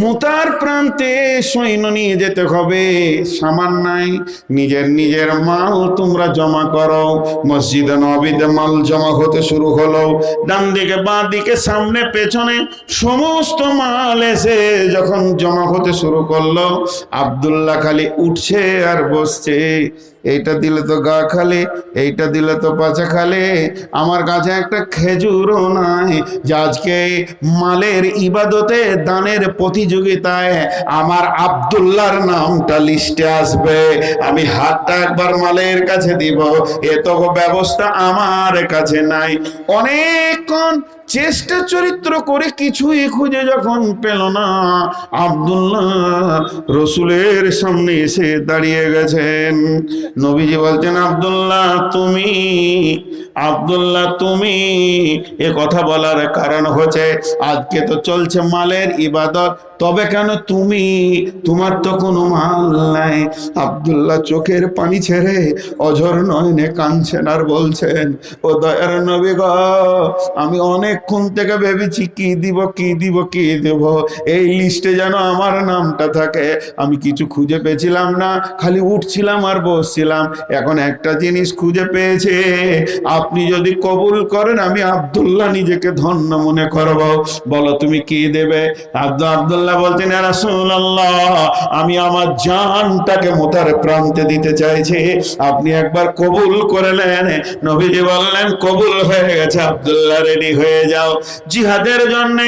Speaker 1: মুতার প্রান্তে সৈন্য নিয়ে যেতে হবে, সামান নাই, নিজের মাল তোমরা জমা করো। মসজিদে নববীতে মাল জমা হতে শুরু হলো। ডান দিকে বাঁ দিকে সামনে পেছনে সমস্ত মাল এসে যখন জমা হতে শুরু করলো, আব্দুল্লাহ খালি উঠছে আর বসছে। এইটা দিলে তো গা খালে, এইটা দিলে তো পাছা খালে, আমার কাছে একটা খেজুরও নাই যে আজকে মালের ইবাদতে দানের প্রতিযোগিতায় আমার আব্দুল্লাহর নামটা লিস্টে আসবে। আমি হাতটা একবার মালের কাছে দিব, এ তো ব্যবস্থা আমার কাছে নাই। অনেকক্ষণ চেষ্টা চরিত্র করে কিছুই খুঁজে যখন পেল না, আব্দুল্লাহ রসুলের সামনে এসে দাঁড়িয়ে গেছেন। নবীজি বলছেন আব্দুল্লাহ তুমি এ কথা বলার কারণ হচ্ছে আজকে তো চলছে মালের ইবাদত, তবে কেন তোমার তো কোনো মাল নাই। আব্দুল্লাহ চোখের পানি ছেড়ে অঝর নয়নে কাঁদছেন আর বলছেন, ও দয়ার নবী গো, আমি অনেকক্ষণ থেকে ভেবেছি কি দিব, এই লিস্টে যেন আমার নামটা থাকে। আমি কিছু খুঁজে পেয়েছিলাম না, খালি উঠছিলাম আর বসছিলাম। এখন একটা জিনিস খুঁজে পেয়েছে, আপনি যদি কবুল করেন আমি আব্দুল্লাহ নিজেকে ধন্য মনে করব। বলো তুমি কি দেবে? আব্দুল্লাহ বলছেন, ইয়া রাসূলুল্লাহ, আমি আমার জানটাকে মুতার প্রান্তে দিতে চাইছি, আপনি একবার কবুল করে নেন। নবীজি বললেন কবুল হয়ে গেছে, আব্দুল্লাহ রেডি হয়ে যাও জিহাদের জন্য।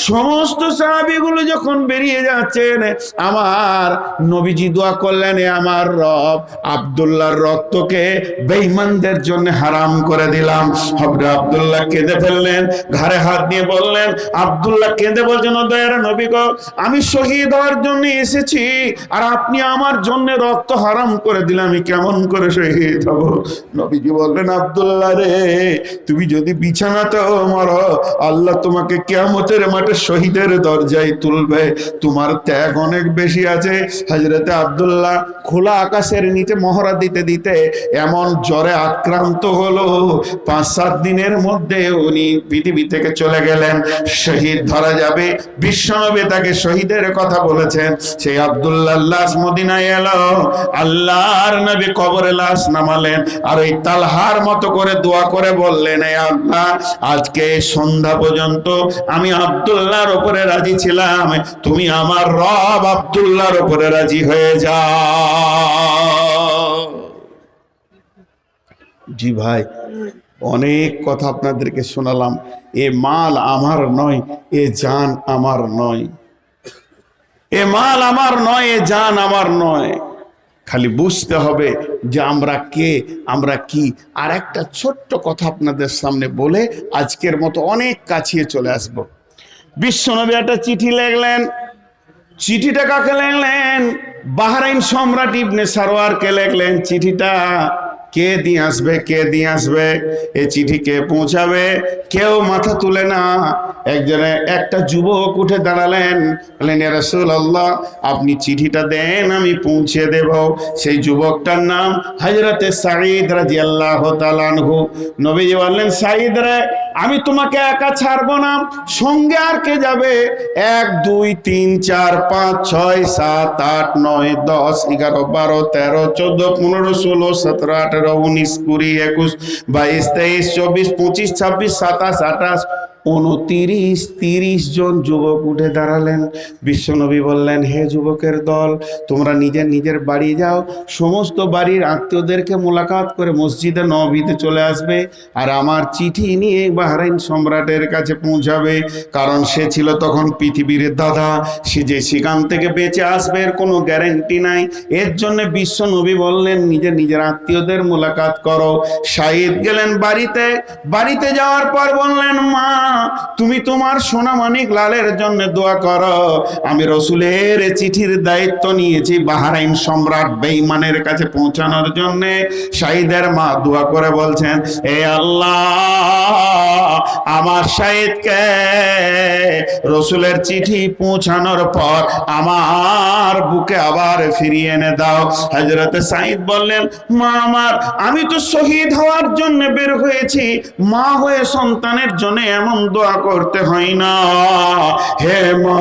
Speaker 1: সমস্ত সাহাবীগুলো যখন বেরিয়ে যাচ্ছেন, আমার নবীজি দোয়া করলেন, আমার রব আব্দুল্লাহর রক্তকে বেঈমানদের জন্য হারাম করে দিলাম। হযরত আব্দুল্লাহ কেঁদে ফেললেন, ঘাড়ে হাত দিয়ে বললেন, আব্দুল্লাহ কেঁদে বলছেন, ও দয়ার নবী গো, আমি শহীদ হওয়ার জন্য এসেছি, আর আপনি আমার জন্য রক্ত হারাম করে দিলেন, আমি কেমন করে শহীদ হব? নবীজি বললেন, আব্দুল্লাহ রে, তুমি যদি বিছানাতেও মরো, আল্লাহ তোমাকে কিয়ামতের মাঠে শহীদের দরজায় তুলবে, তোমার ত্যাগ অনেক বেশি আছে। হযরত আব্দুল্লাহ খোলা আকাশের নিচে মহড়া দিতে দিতে এমন জ্বরে আক্রান্ত হলো, 5-7 দিনের মধ্যে উনি পৃথিবী থেকে চলে গেলেন। শহীদ ধরা যাবে, বিশ্বনবী তাকে শহীদের কথা বলেছেন। সেই আব্দুল্লাহ লাশ মদিনায় এলো, আল্লাহর নবী কবরে লাশ নামালেন, আর ওই তালহার মতো করে দোয়া করে বললেন, হে আল্লাহ, আজকে সন্ধ্যা পর্যন্ত আমি আব্দুল্লাহর উপরে রাজি ছিলাম, তুমি আমার রব আব্দুল্লাহর উপরে রাজি হয়ে যাও। জি ভাই, অনেক কথা আপনাদেরকে শোনালাম। এ মাল আমার নয়, এ জান আমার নয়, এ মাল আমার নয়, এ জান আমার নয়। খালি বুঝতে হবে যে আমরা কে, আমরা কি। আর একটা ছোট্ট কথা আপনাদের সামনে বলে আজকের মতো অনেক কাছিয়ে চলে আসব। বিশ্বনবী একটা চিঠি লিখলেন। চিঠিটা কাকে লিখলেন? বাহরাইন সম্রাট ইবনে সারওয়ারকে লিখলেন। চিঠিটা কে দিয়ে আসবে, কে দিয়ে আসবে, এই চিঠি কে পৌঁছাবে? কেউ মাথা তুলে না। একটা যুবক উঠে দাঁড়ালেন, বললেন, ইয়া রাসূলুল্লাহ, আপনি চিঠিটা দেন, আমি পৌঁছে দেব। সেই যুবকটার নাম হযরতে সাঈদ রাদিয়াল্লাহু তাআলা আনহু। নবীজি বললেন, সাঈদ রে, আমি তোমাকে একা ছাড়বো না, সঙ্গে আর কে যাবে? 1 2 3 4 5 6 7 8 9 10 11 12 13 14 15 16 17 18 19 20 21 22 23 24 25 26 27 28 29 30 জন যুবক উঠে দাঁড়ালেন। বিশ্বনবী বললেন, হে যুবকের দল, তোমরা নিজের নিজের বাড়ি যাও, সমস্ত বাড়ির আত্মীয়দেরকে মোলাকাত করে মসজিদে নববীতে চলে আসবে, আর আমার চিঠি নিয়ে বাহরাইন সম্রাটের কাছে পৌঁছাবে। কারণ সে ছিল তখন পৃথিবীর দাদা, সে যে সেখান থেকে বেঁচে আসবে এর কোনো গ্যারেন্টি নাই। এর জন্য বিশ্বনবী বললেন, নিজের নিজের আত্মীয়দের মোলাকাত করো। সাঈদ গেলেন বাড়িতে। বাড়িতে যাওয়ার পর বললেন, মা, তুমি তোমার সোনা মানিক লালের জন্য দোয়া করো, আমি রসুলের চিঠির দায়িত্ব নিয়েছি বাহরাইন সম্রাট বেঈমানের কাছে পৌঁছানোর জন্য। সাঈদের মা দোয়া করে বলছেন, হে আল্লাহ, আমার সাঈদকে রসুলের চিঠি পৌঁছানোর পর আমার বুকে আবার ফিরিয়ে এনে দাও। হযরতে সাঈদ বললেন, মা আমার, আমি তো শহীদ হওয়ার জন্য বের হয়েছি, মা হয়ে সন্তানের জন্য এমন দোয়া করতে হয় না। হে মা,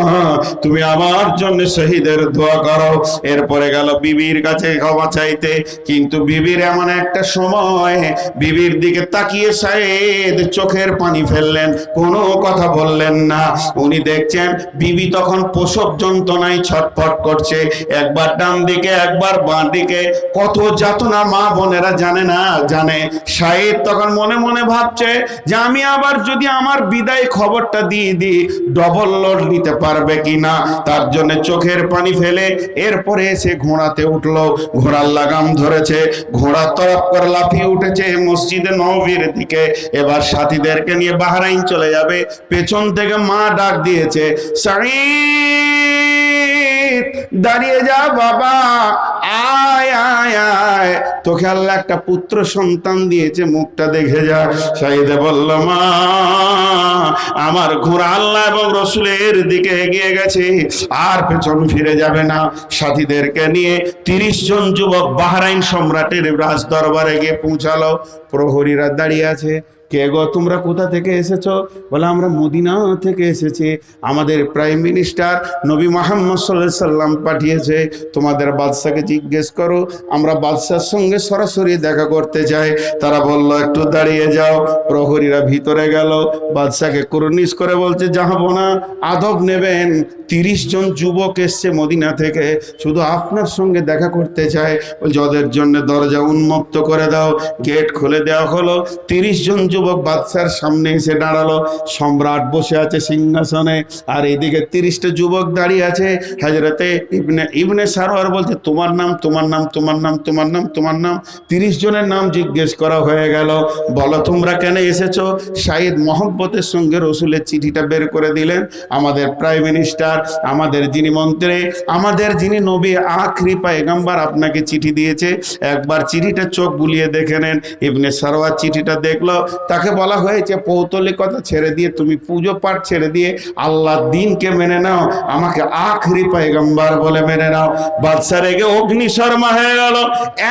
Speaker 1: তুমি আমার জন্য শহীদের দোয়া করো। এরপরে গেল বিবির কাছে ক্ষমা চাইতে, কিন্তু বিবির এমন একটা সময়, বিবির দিকে তাকিয়ে সাঈদ চোখের পানি ফেললেন, কোনো কথা বললেন না। উনি দেখছেন বিবি তখন প্রসব যন্ত্রণায় ছটফট করছে, একবার ডান দিকে একবার বাঁ দিকে, কত যাতনা মা বোনেরা জানে না জানে। সাঈদ তখন মনে মনে ভাবছে যে আমি আবার যদি আমার বিদায় খবরটা দিয়ে দিই, ডবল লোড নিতে পারবে কিনা। তার জন্য চোখের পানি ফেলে এরপরে এসে ঘোড়াতে উঠলো, ঘোড়ার লাগাম ধরেছে, ঘোড়া তরফ করে লাফিয়ে উঠেছে মসজিদে নববীর দিকে। এবার সাথীদেরকে নিয়ে বাহরাইন চলে যাবে। পেছন থেকে মা ডাক দিয়েছে, সাঈদ, দাঁড়িয়ে যা বাবা, আয় আয় আয়, তোকে আল্লাহ একটা পুত্র সন্তান দিয়েছে, মুখটা দেখে যা। সাঈদে বলল, মা, আমার ঘোড়া আল্লাহ এবং রসুলের দিকে এগিয়ে গেছে, আর পেছন ফিরে যাবে না। সাথীদেরকে নিয়ে 30 জন যুবক বাহরাইন সম্রাটের রাজ দরবারে গিয়ে পৌঁছালো। প্রহরীরা দাঁড়িয়ে আছে। কে গো, তোমরা কোথা থেকে এসেছো? বলে, আমরা মদিনা থেকে এসেছি, আমাদের প্রাইম মিনিস্টার নবী মুহাম্মদ সাল্লাল্লাহু আলাইহি সাল্লাম পাঠিয়েছে, তোমাদের বাদশাকে জিজ্ঞেস করো, আমরা বাদশার সঙ্গে সরাসরি দেখা করতে চাই। তারা বলল, একটু দাঁড়িয়ে যাও। প্রহরীরা ভিতরে গেল, বাদশাকে কুরনিশ করে বলছে, জাহাপনা, আদব নেবেন, 30 জন যুবক এসছে মদিনা থেকে, শুধু আপনার সঙ্গে দেখা করতে চায়, ওদের জন্য দরজা উন্মুক্ত করে দাও। গেট খুলে দেওয়া হলো। 30 জন যুবক যুবক বাদশার সামনে এসে দাঁড়ালো। সম্রাট বসে আছে সিংহাসনে, আর এদিকে 30টা যুবক দাঁড়িয়ে আছে। হযরতে ইবনে সারওয়ার বলছে, তোমার নাম, তোমার নাম, তোমার নাম, তোমার নাম, তোমার নাম। 30 জনের নাম জিজ্ঞেস করা হয়ে গেল। বলো তোমরা কেন এসেছো? শাহিদ মহব্বতের সঙ্গে রসুলের চিঠিটা বের করে দিলেন। আমাদের প্রাইম মিনিস্টার, আমাদের যিনি মন্ত্রী, আমাদের যিনি নবী আখরি পয়গম্বর আপনাকে চিঠি দিয়েছে, একবার চিঠিটা চোখ বুলিয়ে দেখে নেন। ইবনে সারওয়ার চিঠিটা দেখলো। তাকে বলা হয়েছে, পৌতলিকতা ছেড়ে দিয়ে, তুমি পুজো পাঠ ছেড়ে দিয়ে আল্লাহর দ্বীনকে মেনে নাও, আমাকে আখরি পয়গম্বর বলে মেনে নাও। বাদশা রেগে অগ্নিশর্মা হয়ে গেল।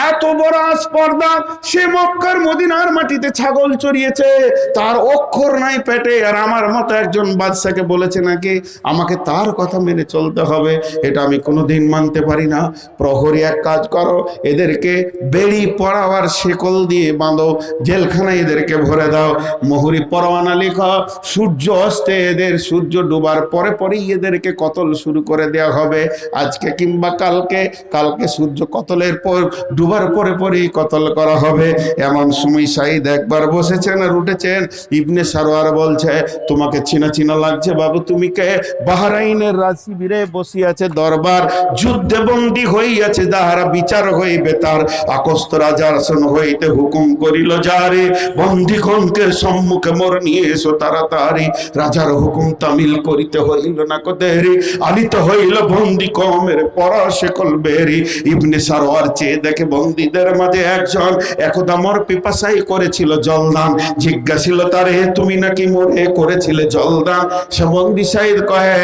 Speaker 1: এত বড় আস্পর্ধা! সে মক্কার মদিনার মাটিতে ছাগল চড়িয়েছে, তার অক্ষর নাই পেটে, আর আমার মতো একজন বাদশাকে বলেছে নাকি আমাকে তার কথা মেনে চলতে হবে। এটা আমি কোনোদিন মানতে পারি না। প্রহরী, এক কাজ করো, এদেরকে বেড়ি পড়াবার শেকল দিয়ে বাঁধো, জেলখানায় এদেরকে ভরে দাও। মুহুরি পরোয়ানা লিখো, সূর্য অস্তে এদের, সূর্য ডোবার পরে পরেই এদেরকে কতল শুরু করে দেওয়া হবে। আজকে কিংবা কালকে, কালকে সূর্য কতলের পর ডুবার পরে পরেই কতল করা হবে। এমন সময় শাহিদ একবার বসেছেন আর উঠেছেন। ইবনে সারওয়ার বলছে, তোমাকে চিনা চিনা লাগছে বাবু, তুমি কে? বাহরাইনের রাজশিবিরে বসিয়াছে দরবার, যুদ্ধে বন্দী হইয়াছে যাহারা, বিচার হইবে তার। আকস্ত রাজার আসন হইতে হুকুম করিল যারে, বন্দীগণকে সম্মুখে মোর নিয়ে এসো তাড়াতাড়ি। রাজার হুকুম তামিল করিতে হইল না কো দেরি, আনিতে হইল বন্দী কমের পরা শেকল বেরি। ইবনে সারওয়ার চেয়ে দেখে বন্দীদের মাঝে একজন একদা মোর পিপাসাই করেছিল জলদান। জিজ্ঞাসিল তারে, তুমি নাকি মোরে করেছিলে জলদান? সে বন্দী শাহিদ কহে,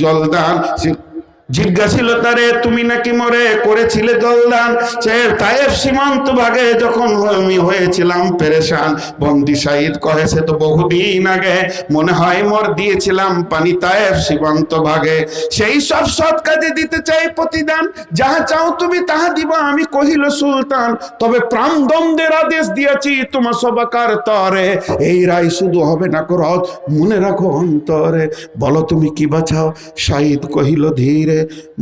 Speaker 1: জলদান। জিজ্ঞাসিল তারে, তুমি নাকি মরে করেছিলে জলদান? সে তায়েফ সীমান্ত ভাগে যখন আমি হয়েছিলাম পেরেশান। বন্দি শাহিদ কহে, সে তো বহুদিন আগে, মনে হয় মোর দিয়েছিলাম পানি তায়েফ সীমান্ত ভাগে। সেই সব সৎ কাজে দিতে চাই প্রতিদান, যাহা চাও তুমি তাহা দিব আমি, কহিল সুলতান। তবে প্রাণদণ্ডের আদেশ দিয়েছি তোমার সবাকার তরে, এই রায় শুধু হবে না করত, মনে রাখো অন্তরে। বলো তুমি কি বাঁচাও? শাহিদ কহিল ধীরে,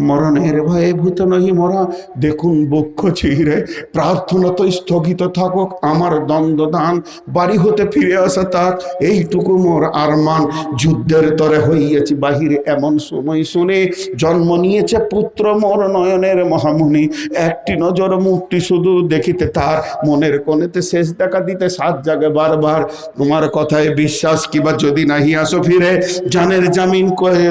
Speaker 1: মরণের ভয়ে ভূত নহি মরা, দেখুন বক্ষ ছিঁড়ে। প্রার্থনা তো স্থগিত থাকুক, আমার দ্বন্দ্বদান, বাড়ি হতে ফিরে আসা তাক, এইটুকু মোর আরমান। যুদ্ধের তরে হইয়াছি বাহিরে, এমন সময় শুনে জন্ম নিয়েছে পুত্র মোর নয়নের মহামুনি। একটি নজর মুক্তি শুধু দেখিতে তার, মনের কোণেতে শেষ দেখা দিতে সাত জাগে বারবার। তোমার কথায় বিশ্বাস কিবা যদি নাহি আসো ফিরে, জানের জামিন কহে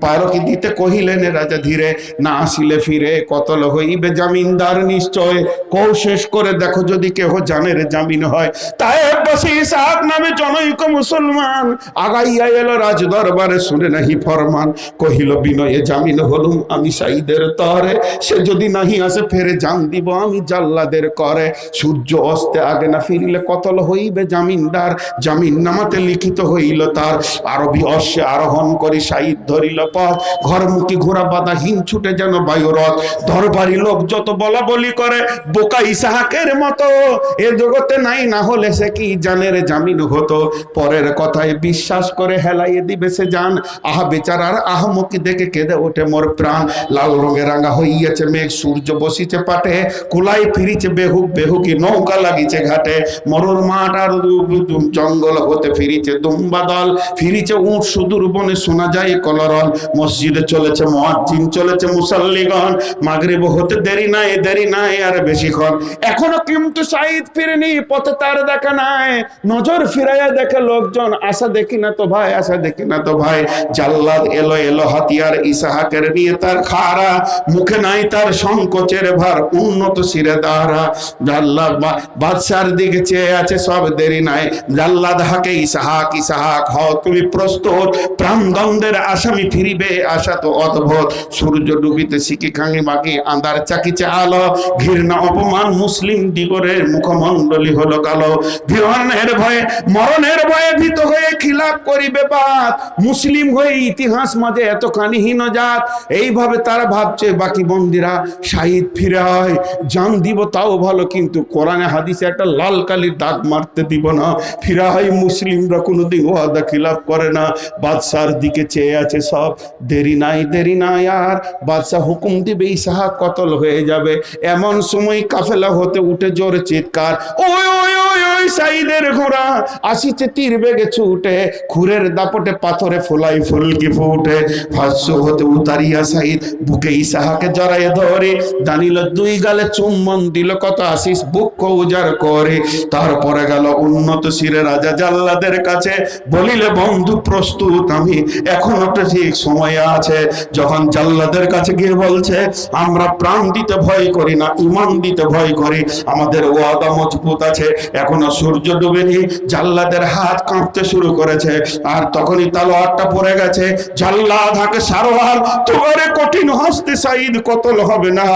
Speaker 1: পারকি দিতে কহিলেন রাজা ধীরে। না আসিলে ফিরে কতল হইবে জামিনদার নিশ্চয়, কৌ শেষ করে দেখো যদি কেহ জানের জামিন হয়। তাই বসে ইসহাক নামে জনৈক মুসলমান, আগাইয়া এলো রাজ দরবারে, শুনে নাহি ফরমান। কহিল বিনয়ে জামিন হলুম আমি শাহিদের তরে, সে যদি নাহি আসে ফেরে জান দিব আমি জাল্লাদের করে। সূর্য অস্তে আগে না ফিরিলে কতল হইবে জামিনদার, জামিন নামাতে লিখিত হইল তার। আরবি অশ্বে আরোহণ করি শাহিদ ধরিল পথ, ঘরমুখী ঘোড়া বাঁধা হিম ছুটে যেন বায়ুরথ। দরবারি লোক যত বলা বলি করে, বোকা ইসহাকের মতো, এ জগতে নাই না হলে সে কি জানের জামিন হতো। পরের কথায় বিশ্বাস করে হেলাইয়ে দিবে সে জান, আহা বেচারার আহমকি দেখে কেঁদে ওঠে মোর প্রাণ। লাল রঙে রাঙা হইয়াছে মেঘ, সূর্য বসিছে পাটে, কুলাই ফিরিছে বেহুক বেহুকি, নৌকা লাগিছে ঘাটে। মরুর মাঠ আর জঙ্গল হতে ফিরিছে দুম্বা দল, ফিরিছে উঠ সুদূর বনে, শোনা যায় কলরল। মসজিদে চলেছে মুয়াজ্জিন, চলেছে মুসাল্লিগণ, মাগরিব হতে দেরি নাই আর বেশিক্ষণ। এখনো কিন্তু শাহিদ ফিরেনি, পথে তার দেখা নাই। নজর ফিরাইয়া দেখে লোকজন, আশা দেখি না তো ভাই, আশা দেখি না তো ভাই। জাল্লাদ এলো এলো হাতিয়ার, ইসহাকের নিয়ে তার খাড়া, মুখে নাই তার সংকোচের ভার, উন্নত শিরে দাঁড়া। জাল্লাদ বাদশার দিকে চেয়ে আছে, সব দেরি নাই। জাল্লাদ হাকে, ইসহাক ইসহাক হও তুমি প্রস্তুত, প্রাণদণ্ডের আসামি ফিরিবে, আশা তো অদ্ভুত। সূর্য ডুবিতে শিকি খাঙি বাকি, আন্ধার চাকিছে আলো, ঘৃণা অপমান মুসলিম দিগরের মুখমণ্ডলী হলো কালো। মরণের ভয়ে ভীত হয়ে খিলাপ করিবে বাত, মুসলিম হয়ে ইতিহাস মাঝে এত কানিহীন জাত। এইভাবে তারা ভাবছে বাকি বন্দিরা, শাহিদ ফিরে হয়, জান দিব তাও ভালো, কিন্তু কোরআনে হাদিসে একটা লাল কালির দাগ মারতে দিব না। ফিরা হয় মুসলিমরা কোনোদিন ওয়াদা খিলাফ করে না। বাদশার দিকে চেয়ে আছে সব, দেরি নাই দেরি না আর, বাদশাহ হুকুম দিবে ইসহাক কতল হয়ে যাবে। এমন সময় কাফেলা হতে উঠে জোরে চিৎকার, ওই ওই ওই ওই সাইদের ঘোড়া আসিছে তীর বেগে ছুটে, খুরের দাপটে পাথরে ফোলাই ফুলকি ফুটে। হাস্য হতে উতারিয়া সাইদ বুকে ইসহাকে জড়াইয়ে ধরে, দানিল দুই গালে চুম্বন দিল, কত আসিস বুক উজাড় করে। তারপরে গেল উন্নত শিরে রাজা জাল্লাদের কাছে, বলিলে বন্ধু প্রস্তুত আমি, এখনো তো ঠিক সময় আছে। যখন জাল্লাদের কাছে গিয়ে বলছে, আমরা প্রাণ দিতে ভয় করি না, ইমান দিতে ভয় করি, আমাদের ওয়াদা মজবুত আছে, এখনো সূর্য ডুবেনি। জাল্লাদের হাত কাঁপতে শুরু করেছে, আর তখনই তালোয়ারটা পড়ে গেছে। জাল্লাদ হাকে সারোয়ার, তোমারে কঠিন হস্তে সাইদ কতল হবে না,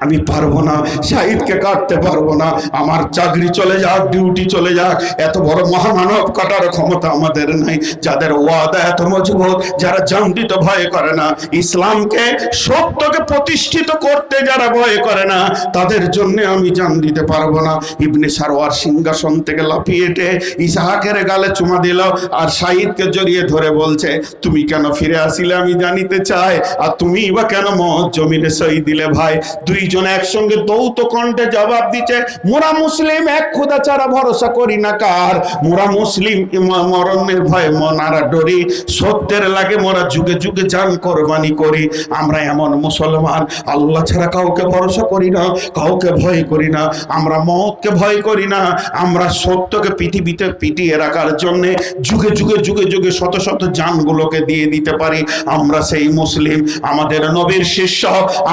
Speaker 1: আমি পারবো না, শাহিদকে কাটতে পারবো না, আমার চাকরি চলে যাক, ডিউটি চলে যাক, এত বড় মহামানব কাটার ক্ষমতা আমাদের নাই। যাদের ওয়াদা এত মজবুত, যারা জান দিতে ভয় করে না, ইসলামকে সত্যকে প্রতিষ্ঠিত করতে যারা ভয় করে না, তাদের জন্য আমি জান দিতে পারবো না। ইবনে সারওয়ার সিংহাসন থেকে লাফিয়ে এটে ইসহাকের গালে চুমা দিল, আর শাহিদকে জড়িয়ে ধরে বলছে, তুমি কেন ফিরে আসিলে আমি জানিতে চাই, আর তুমি বা কেন মত জমিনে সই দিলে ভাই। দুইজন একসঙ্গে দৌত কণ্ঠে জবাব দিচ্ছে, মোরা মুসলিম এক খোদা ছাড়া ভরসা করি না কার, মোরা মুসলিম মরণের ভয়ে মনারা ডরি, সত্যের লাগে মোরা যুগে যুগে জান কোরবানি করি। আমরা এমন মুসলমান, আল্লাহ ছাড়া কাউকে ভরসা করি না, কাউকে ভয় করি না, আমরা মওতকে ভয় করি না, আমরা সত্যকে পৃথিবীতে পিটিয়ে রাখার জন্য যুগে যুগে যুগে যুগে শত শত জানগুলোকে দিয়ে দিতে পারি। আমরা সেই মুসলিম, আমাদের নবীর শিষ্য,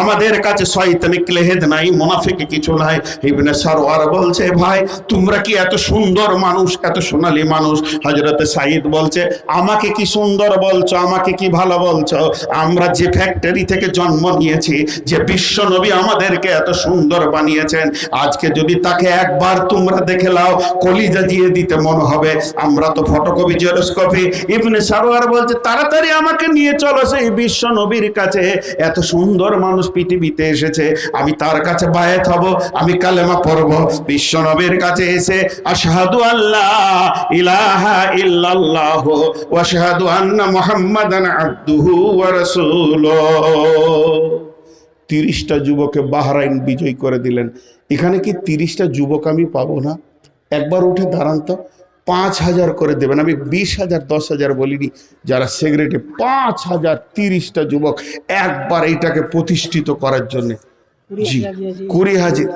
Speaker 1: আমাদের কাছে শয়তানি ক্লেহেদ নাই, মুনাফিকি কিছু নাই। ইবনে সারওয়ার বলছে, ভাই তোমরা কি এত সুন্দর মানুষ, এত সোনালী মানুষ? হযরতে সাইদ বলছে, আমাকে কি সুন্দর বলছো, আমাকে কি ভালো বলছো? আমরা যে ফ্যাক্টরি থেকে জন্ম নিয়েছি, যে বিশ্ব নবী আমাদেরকে এত সুন্দর বানিয়েছেন, আজকে যদি তাকে একবার তোমরা দেখে লাও, কলিজা দিয়ে দিতে মনে হবে। আমরা তো ফটোকপি জেরক্স কপি। ইবনে সারওয়ার বলছে, তাড়াতাড়ি আমাকে নিয়ে চলো সেই বিশ্ব নবীর কাছে, এত সুন্দর মানুষ পৃথিবীতে এসেছে, আমি তার কাছে বায়াত হব, আমি কালেমা পড়ব। বিশ্ব নবীর কাছে এসে আশহাদু আল্লাহ ইলাহা ইল্লাল্লাহ ওয়া আশহাদু আন্না মুহাম্মাদান আবদুহু ওয়া রাসূলুহু। 30টা যুবককে বাহরাইন বিজয় করে দিলেন। এখানে কি 30টা যুবক আমি পাবো না? একবার উঠে দাঁড়ান তো, 5000 করে দেবেন। আমি 20,000 10,000 বলিনি, যারা সেক্রেটারি 5000, 30টা যুবক একবার এইটাকে প্রতিষ্ঠিত করার জন্য। জি 20,000।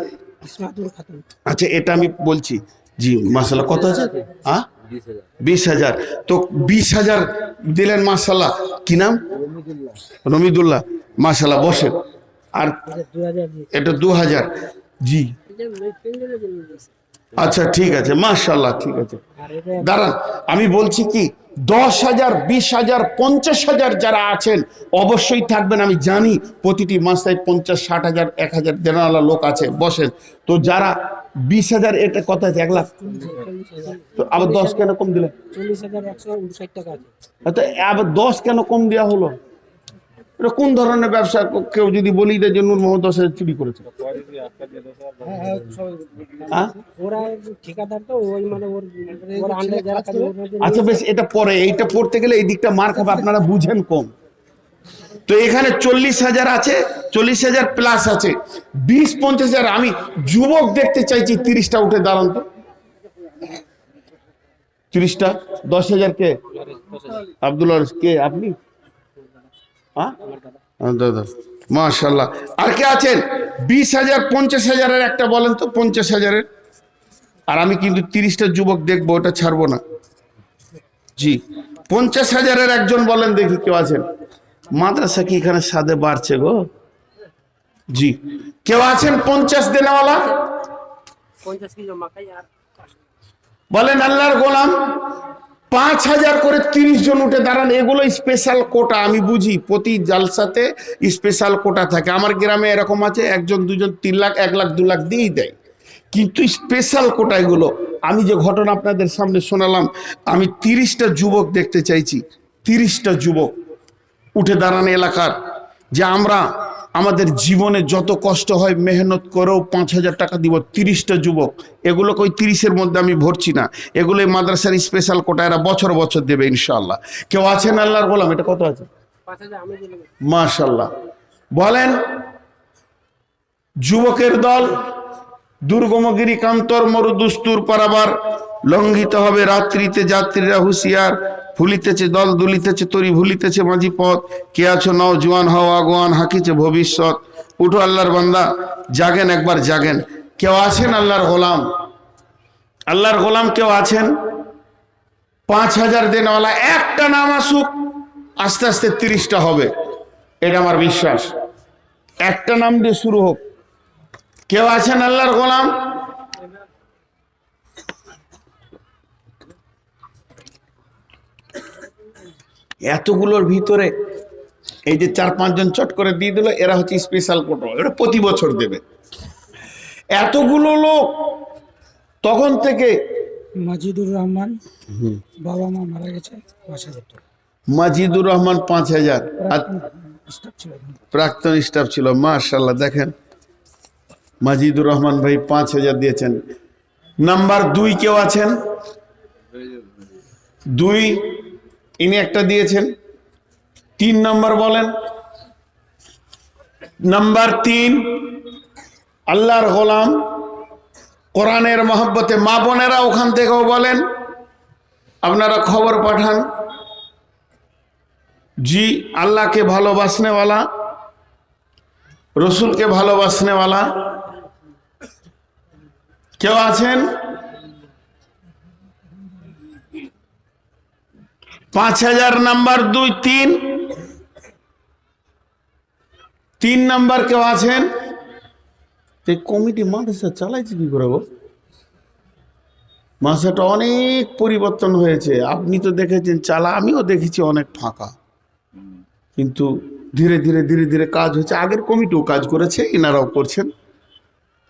Speaker 1: আচ্ছা এটা আমি বলছি, জি মাশাআল্লাহ। কত আছে? 20,000। তো 20,000 দিলেন, মাশাআল্লাহ। কি নাম? রমিদুল্লাহ, মাশাআল্লাহ। বসেন। আর এটা 2000। জি আচ্ছা ঠিক আছে, মাশাআল্লাহ, ঠিক আছে। দাঁড়ান, আমি বলছি কি, 10,000, 20,000, 50,000 যারা আছেন অবশ্যই থাকবেন। আমি জানি প্রতিটি মাসায় 50, 60,000, 1,000 দেনাওয়ালা লোক আছে। বসেন। তো যারা 20,000, এটা কত আছে? 1 লাখ। তো আবার 10 কেন কম দিলেন? 40,159 টাকা আছে। আচ্ছা আবার 10 কেন কম দেওয়া হলো? এটা কোন ধরনের ব্যবসা? কেউ যদি বলি দেয় যে নূর মোহাম্মদ 10,000 চুরি করেছে, আচ্ছা বেশ, এটা পরে, এইটা পড়তে গেলে এই দিকটা মার খাবে, আপনারা বুঝেন কম। তো এখানে 40,000 আছে, 40,000 প্লাস আছে, 20-50,000। আমি যুবক দেখতে চাইছি। 30টা উঠে দাঁড়ান তো, 30টা। 10,000 কে? আব্দুল আরিস। কে আপনি? দাদা, মাশাআল্লাহ। আর কে আছেন? 20,000, 50,000 একটা বলেন তো, 50,000। আর আমি কিন্তু 30টা যুবক দেখবো, ওটা ছাড়বো না। জি 50,000 একজন বলেন দেখি, কেউ আছেন? মাদ্রাসা কি এখানে সাদে বাড়ছে গো? জি কেউ আছেন 50 দেনাওয়ালা? বলেন আল্লাহর গোলাম। 5,000 করে 30 জন উঠে দাঁড়ান। এগুলো স্পেশাল কোটা, আমি বুঝি প্রতি জালসাতে স্পেশাল কোটা থাকে। আমার গ্রামে এরকম আছে, 1 2 3 লাখ 1 লাখ 2 লাখ দিয়েই দেয়, কিন্তু স্পেশাল কোটা এগুলো। আমি যে ঘটনা আপনাদের সামনে শোনালাম, আমি 30টা যুবক দেখতে চাইছি। 30টা যুবক উঠে দাঁড়ান এলাকার, যে আমরা আমাদের জীবনে যত কষ্ট হয় মেহনত করেও 5,000 টাকা দিব। 30টা যুবক, এগুলোকে ওই 30-এর মধ্যে আমি ভরছি না, এগুলো মাদ্রাসার স্পেশাল কোটা, এরা বছর বছর দেবে ইনশাআল্লাহ। কেউ আছেন আল্লাহর গোলাম? এটা কত আছে? মাশাআল্লাহ। বলেন, যুবকের দল দুর্গমগিরি কান্তর মরুদুস্তুর পারাবার লঙ্ঘিত হবে রাত্রিতে, যাত্রীরা হুঁশিয়ার, ভুলিতেছে দল দুলিতেছে তরি, ভুলিতেছে মাঝি পথ, কে আছো নাও জোয়ান হও আগুয়ান, হাঁকিছে ভবিষ্যৎ। উঠো আল্লাহর বান্দা, জাগেন, একবার জাগেন। কেউ আছেন আল্লাহর গোলাম? আল্লাহর গোলাম কেউ আছেন? 5000 দেনওয়ালা একটা নাম আসুক, আস্তে আস্তে 30টা হবে, এটা আমার বিশ্বাস। একটা নাম দিয়ে শুরু হোক। কেউ আছেন আল্লাহর গোলাম? এতগুলোর ভিতরে এই যে 4-5 জন চট করে দিয়ে দিল, এরা হচ্ছে স্পেশাল কোটা, এটা প্রতি বছর দেবে। এতগুলো লোক তখন থেকে।
Speaker 2: মাজিদুর রহমান, বাবা মা মারা গেছে, 5000 টাকা।
Speaker 1: মাজিদুর রহমান 5000, প্রাক্তন স্টাফ ছিল। মাশাআল্লাহ, দেখেন মাজিদুর রহমান ভাই 5000 দিয়েছেন। নাম্বার 2 কেউ আছেন? 2 ইনি একটা দিয়েছেন। 3 নম্বর বলেন। নাম্বার 3 আল্লাহর গোলাম, কোরআনের মহব্বতে মা বোনেরা ওখান থেকেও বলেন, আপনারা খবর পাঠান। জি, আল্লাহকে ভালোবাসনেওয়ালা, রসুলকে ভালোবাসনেওয়ালা কেউ আছেন? 5000 নাম্বার 2, 3 নাম্বার কেউ আছেন? কমিটি মাদ্রাসা চালাইছে কি করে গো? মাদ্রাসাটা অনেক পরিবর্তন হয়েছে, আপনি তো দেখেছেন চালা, আমিও দেখেছি অনেক ফাঁকা, কিন্তু ধীরে ধীরে ধীরে ধীরে কাজ হচ্ছে। আগের কমিটিও কাজ করেছে, এনারাও করছেন।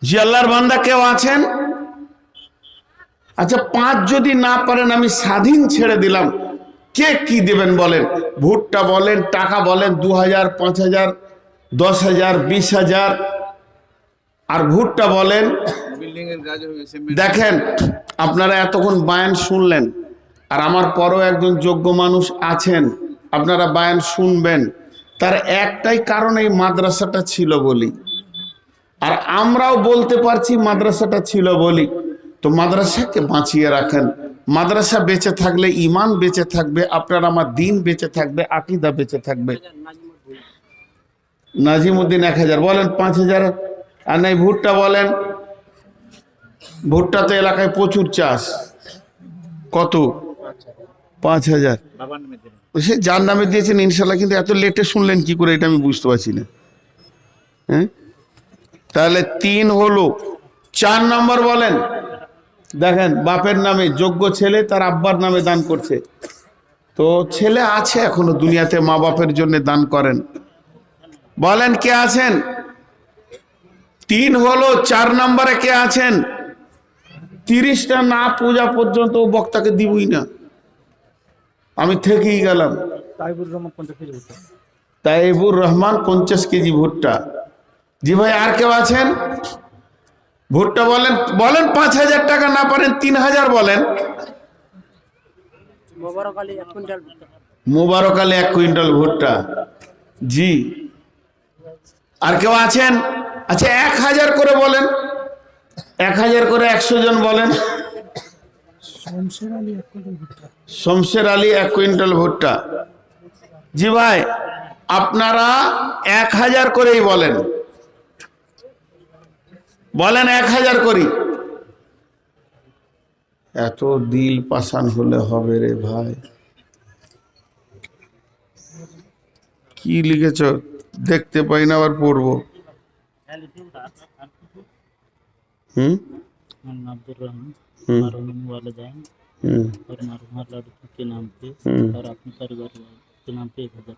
Speaker 1: জি, আল্লাহর বান্দা কেউ আছেন? আচ্ছা, 5 যদি না পারেন আমি স্বাধীন ছেড়ে দিলাম, কে কি দেবেন বলেন? ভুট্টা বলেন, টাকা বলেন, 2000, 5000, 10,000, 20,000, আর ভুট্টা বলেন। দেখেন, আপনারা এতক্ষণ বায়ান শুনলেন, আর আমার পরও একজন যোগ্য মানুষ আছেন, আপনারা বায়ান শুনবেন। তার একটাই কারণ, এই মাদ্রাসাটা ছিল বলি, আর আমরাও বলতে পারছি মাদ্রাসাটা ছিল বলি। তো মাদ্রাসাকে বাঁচিয়ে রাখেন। মাদ্রাসা বেঁচে থাকলে ইমান বেঁচে থাকবে, আপনার আমার দিন বেঁচে থাকবে, আকীদা বেঁচে থাকবে। নাজিমউদ্দিন 1000 বলেন, 5000। আর নাই ভুট্টা বলেন, ভুট্টা তো এলাকায় প্রচুর চাষ। কত? 5000। সে যার নামে দিয়েছেন ইনশাল্লাহ, কিন্তু এত লেটে শুনলেন কি করে, এটা আমি বুঝতে পারছি না। হ্যাঁ, তাহলে 3 হলো। 4 নম্বর বলেন। দেখেন, বাপের নামে যোগ্য ছেলে তার আব্বার নামে দান করছে, তো ছেলে আছে এখনো দুনিয়াতে, মা বাপের জন্য দান করেন। বলেন কে আছেন? 3 হলো। 4 নম্বরে কে আছেন? 30টা না পূজা পর্যন্ত বক্তাকে দিবই না, আমি থেকেই গেলাম।
Speaker 2: তাইবুর রহমান 50 কেজি ভুট্টা।
Speaker 1: তাইবুর রহমান 50 কেজি ভুট্টা। জি ভাই, আর কেউ আছেন? ভুট্টা বলেন, বলেন 5000 টাকা না পারেন 3000 বলেন।
Speaker 2: মোবারক আলী 1 কুইন্টাল ভুট্টা।
Speaker 1: মোবারক আলী 1 কুইন্টাল ভুট্টা। জি, আর কেউ আছেন? আচ্ছা, 1000 করে বলেন, 1000 করে 100 জন বলেন।
Speaker 2: শমশের আলী 1 কুইন্টাল ভুট্টা।
Speaker 1: শমশের আলী 1 কুইন্টাল ভুট্টা। জি ভাই, আপনারা 1000 করেই বলেন, বলেন 1000 করি। এত দিল পাশান হলে হবে রে ভাই। কি লিখেছ দেখতে পাই না, আবার পড়বো।
Speaker 2: अब्दुल रहमान मरहूम वालिदैन और मरहूमा लड़की के नाम पे और अपने परिवार के नाम पे 1000।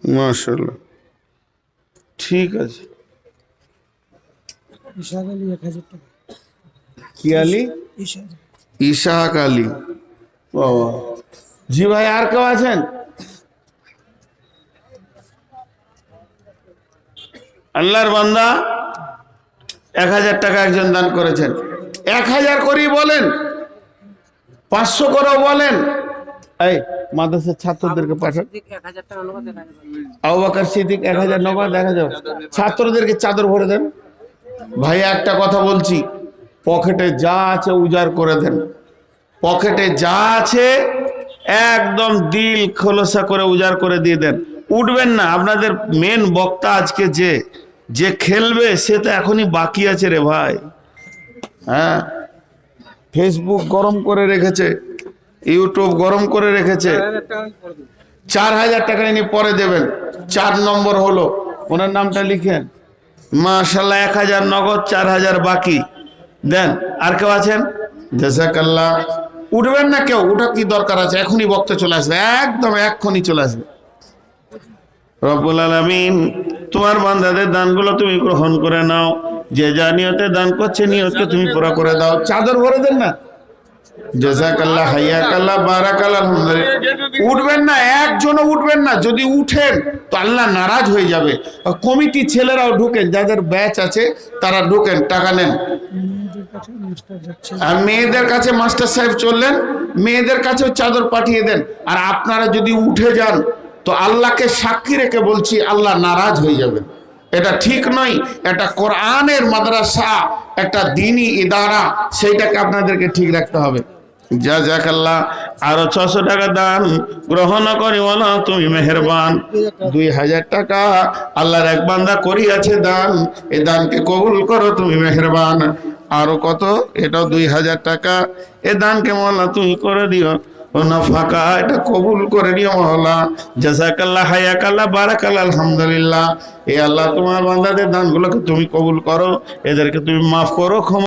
Speaker 1: माशाल्लाह, ठीक है।
Speaker 2: इशाक अली 1000 টাকা।
Speaker 1: কি আলী? ইশাক আলী। বাবা, জি ভাই, আর কেউ আছেন? আল্লাহর বান্দা 1000 টাকা একজন দান করেছেন। 1000 করেই বলেন, 500 করেও বলেন, এই মাদ্রাসার ছাত্রদেরকে পাঠান। আবু বকর সিদ্দিক 1000 নগদ 1000, ছাত্রদেরকে চাদর ভরে দেন। ভাইয়া একটা কথা বলছি, পকেটে যা আছে উজাড় করে দেন, পকেটে যা আছে একদম দিল খোলসা করে উজাড় করে দিয়ে দেন। উঠবেন না, আপনাদের মেন বক্তা আজকে যে খেলবে সে তো এখনই বাকি আছে রে ভাই। হ্যাঁ, ফেসবুক গরম করে রেখেছে, ইউটিউব গরম করে রেখেছে। 4000 টাকা ইনি পরে দেবেন। 4 নম্বর হলো, ওনার নামটা লিখেন। মাশাআল্লাহ, 1000 নগদ, 4000 বাকি দেন। আর কেউ আছেন? জাযাকাল্লাহ। উঠবেন না কেউ, উঠা কি দরকার আছে? এখনই বক্তা চলে আসবে, একদম এক্ষুনি চলে আসবে। রব্বুল আলামিন, তোমার বান্দাদের দানগুলো তুমি গ্রহণ করে নাও। যে যা নিয়তে দান করছে নিয়তকে তুমি পুরা করে দাও। চাদর ভরে দেন না। জাযাকাল্লাহ, হাইয়াকাল্লাহ, বারাকাল্লাহ, আলহামদুলিল্লাহ। উঠবেন না, একজনও উঠবেন না। যদি উঠেন তো আল্লাহ নারাজ হয়ে যাবে। কমিটি ছেলেরাও ঢুকেন, যাদের ব্যাচ আছে তারা ঢুকেন, টাকা নেন। আর মেয়েদের কাছে মাস্টার সাহেব চললেন, মেয়েদের কাছেও চাদর পাঠিয়ে দেন। আর আপনারা যদি উঠে যান তো আল্লাহকে সাক্ষী রেখে বলছি, আল্লাহ নারাজ হয়ে যাবেন। এটা ঠিক নয়। এটা কোরআনের মাদ্রাসা, একটা দ্বীনি ইদারা, সেইটাকে আপনাদেরকে ঠিক রাখতে হবে। জাযাকাল্লাহ। আরো 600 টাকা দান গ্রহণ করি, বলো তুমি মেহেরবান। 2000 টাকা আল্লাহর এক বান্দা করিয়াছে দান, এই দানকে কবুল করো, তুমি মেহেরবান। আরো কত? এটাও 2000 টাকা। এ দানকে মওলা তুমি করে দিও, ও নাফাকা এটা কবুল করে নিও মওলা। জাযাকাল্লাহ, হায়াকাল্লাহ, বারাকাল্লাহ, আলহামদুলিল্লাহ। এ আল্লাহ, তোমার বান্দাদের দানগুলোকে তুমি কবুল করো, এদেরকে তুমি মাফ করো, ক্ষমা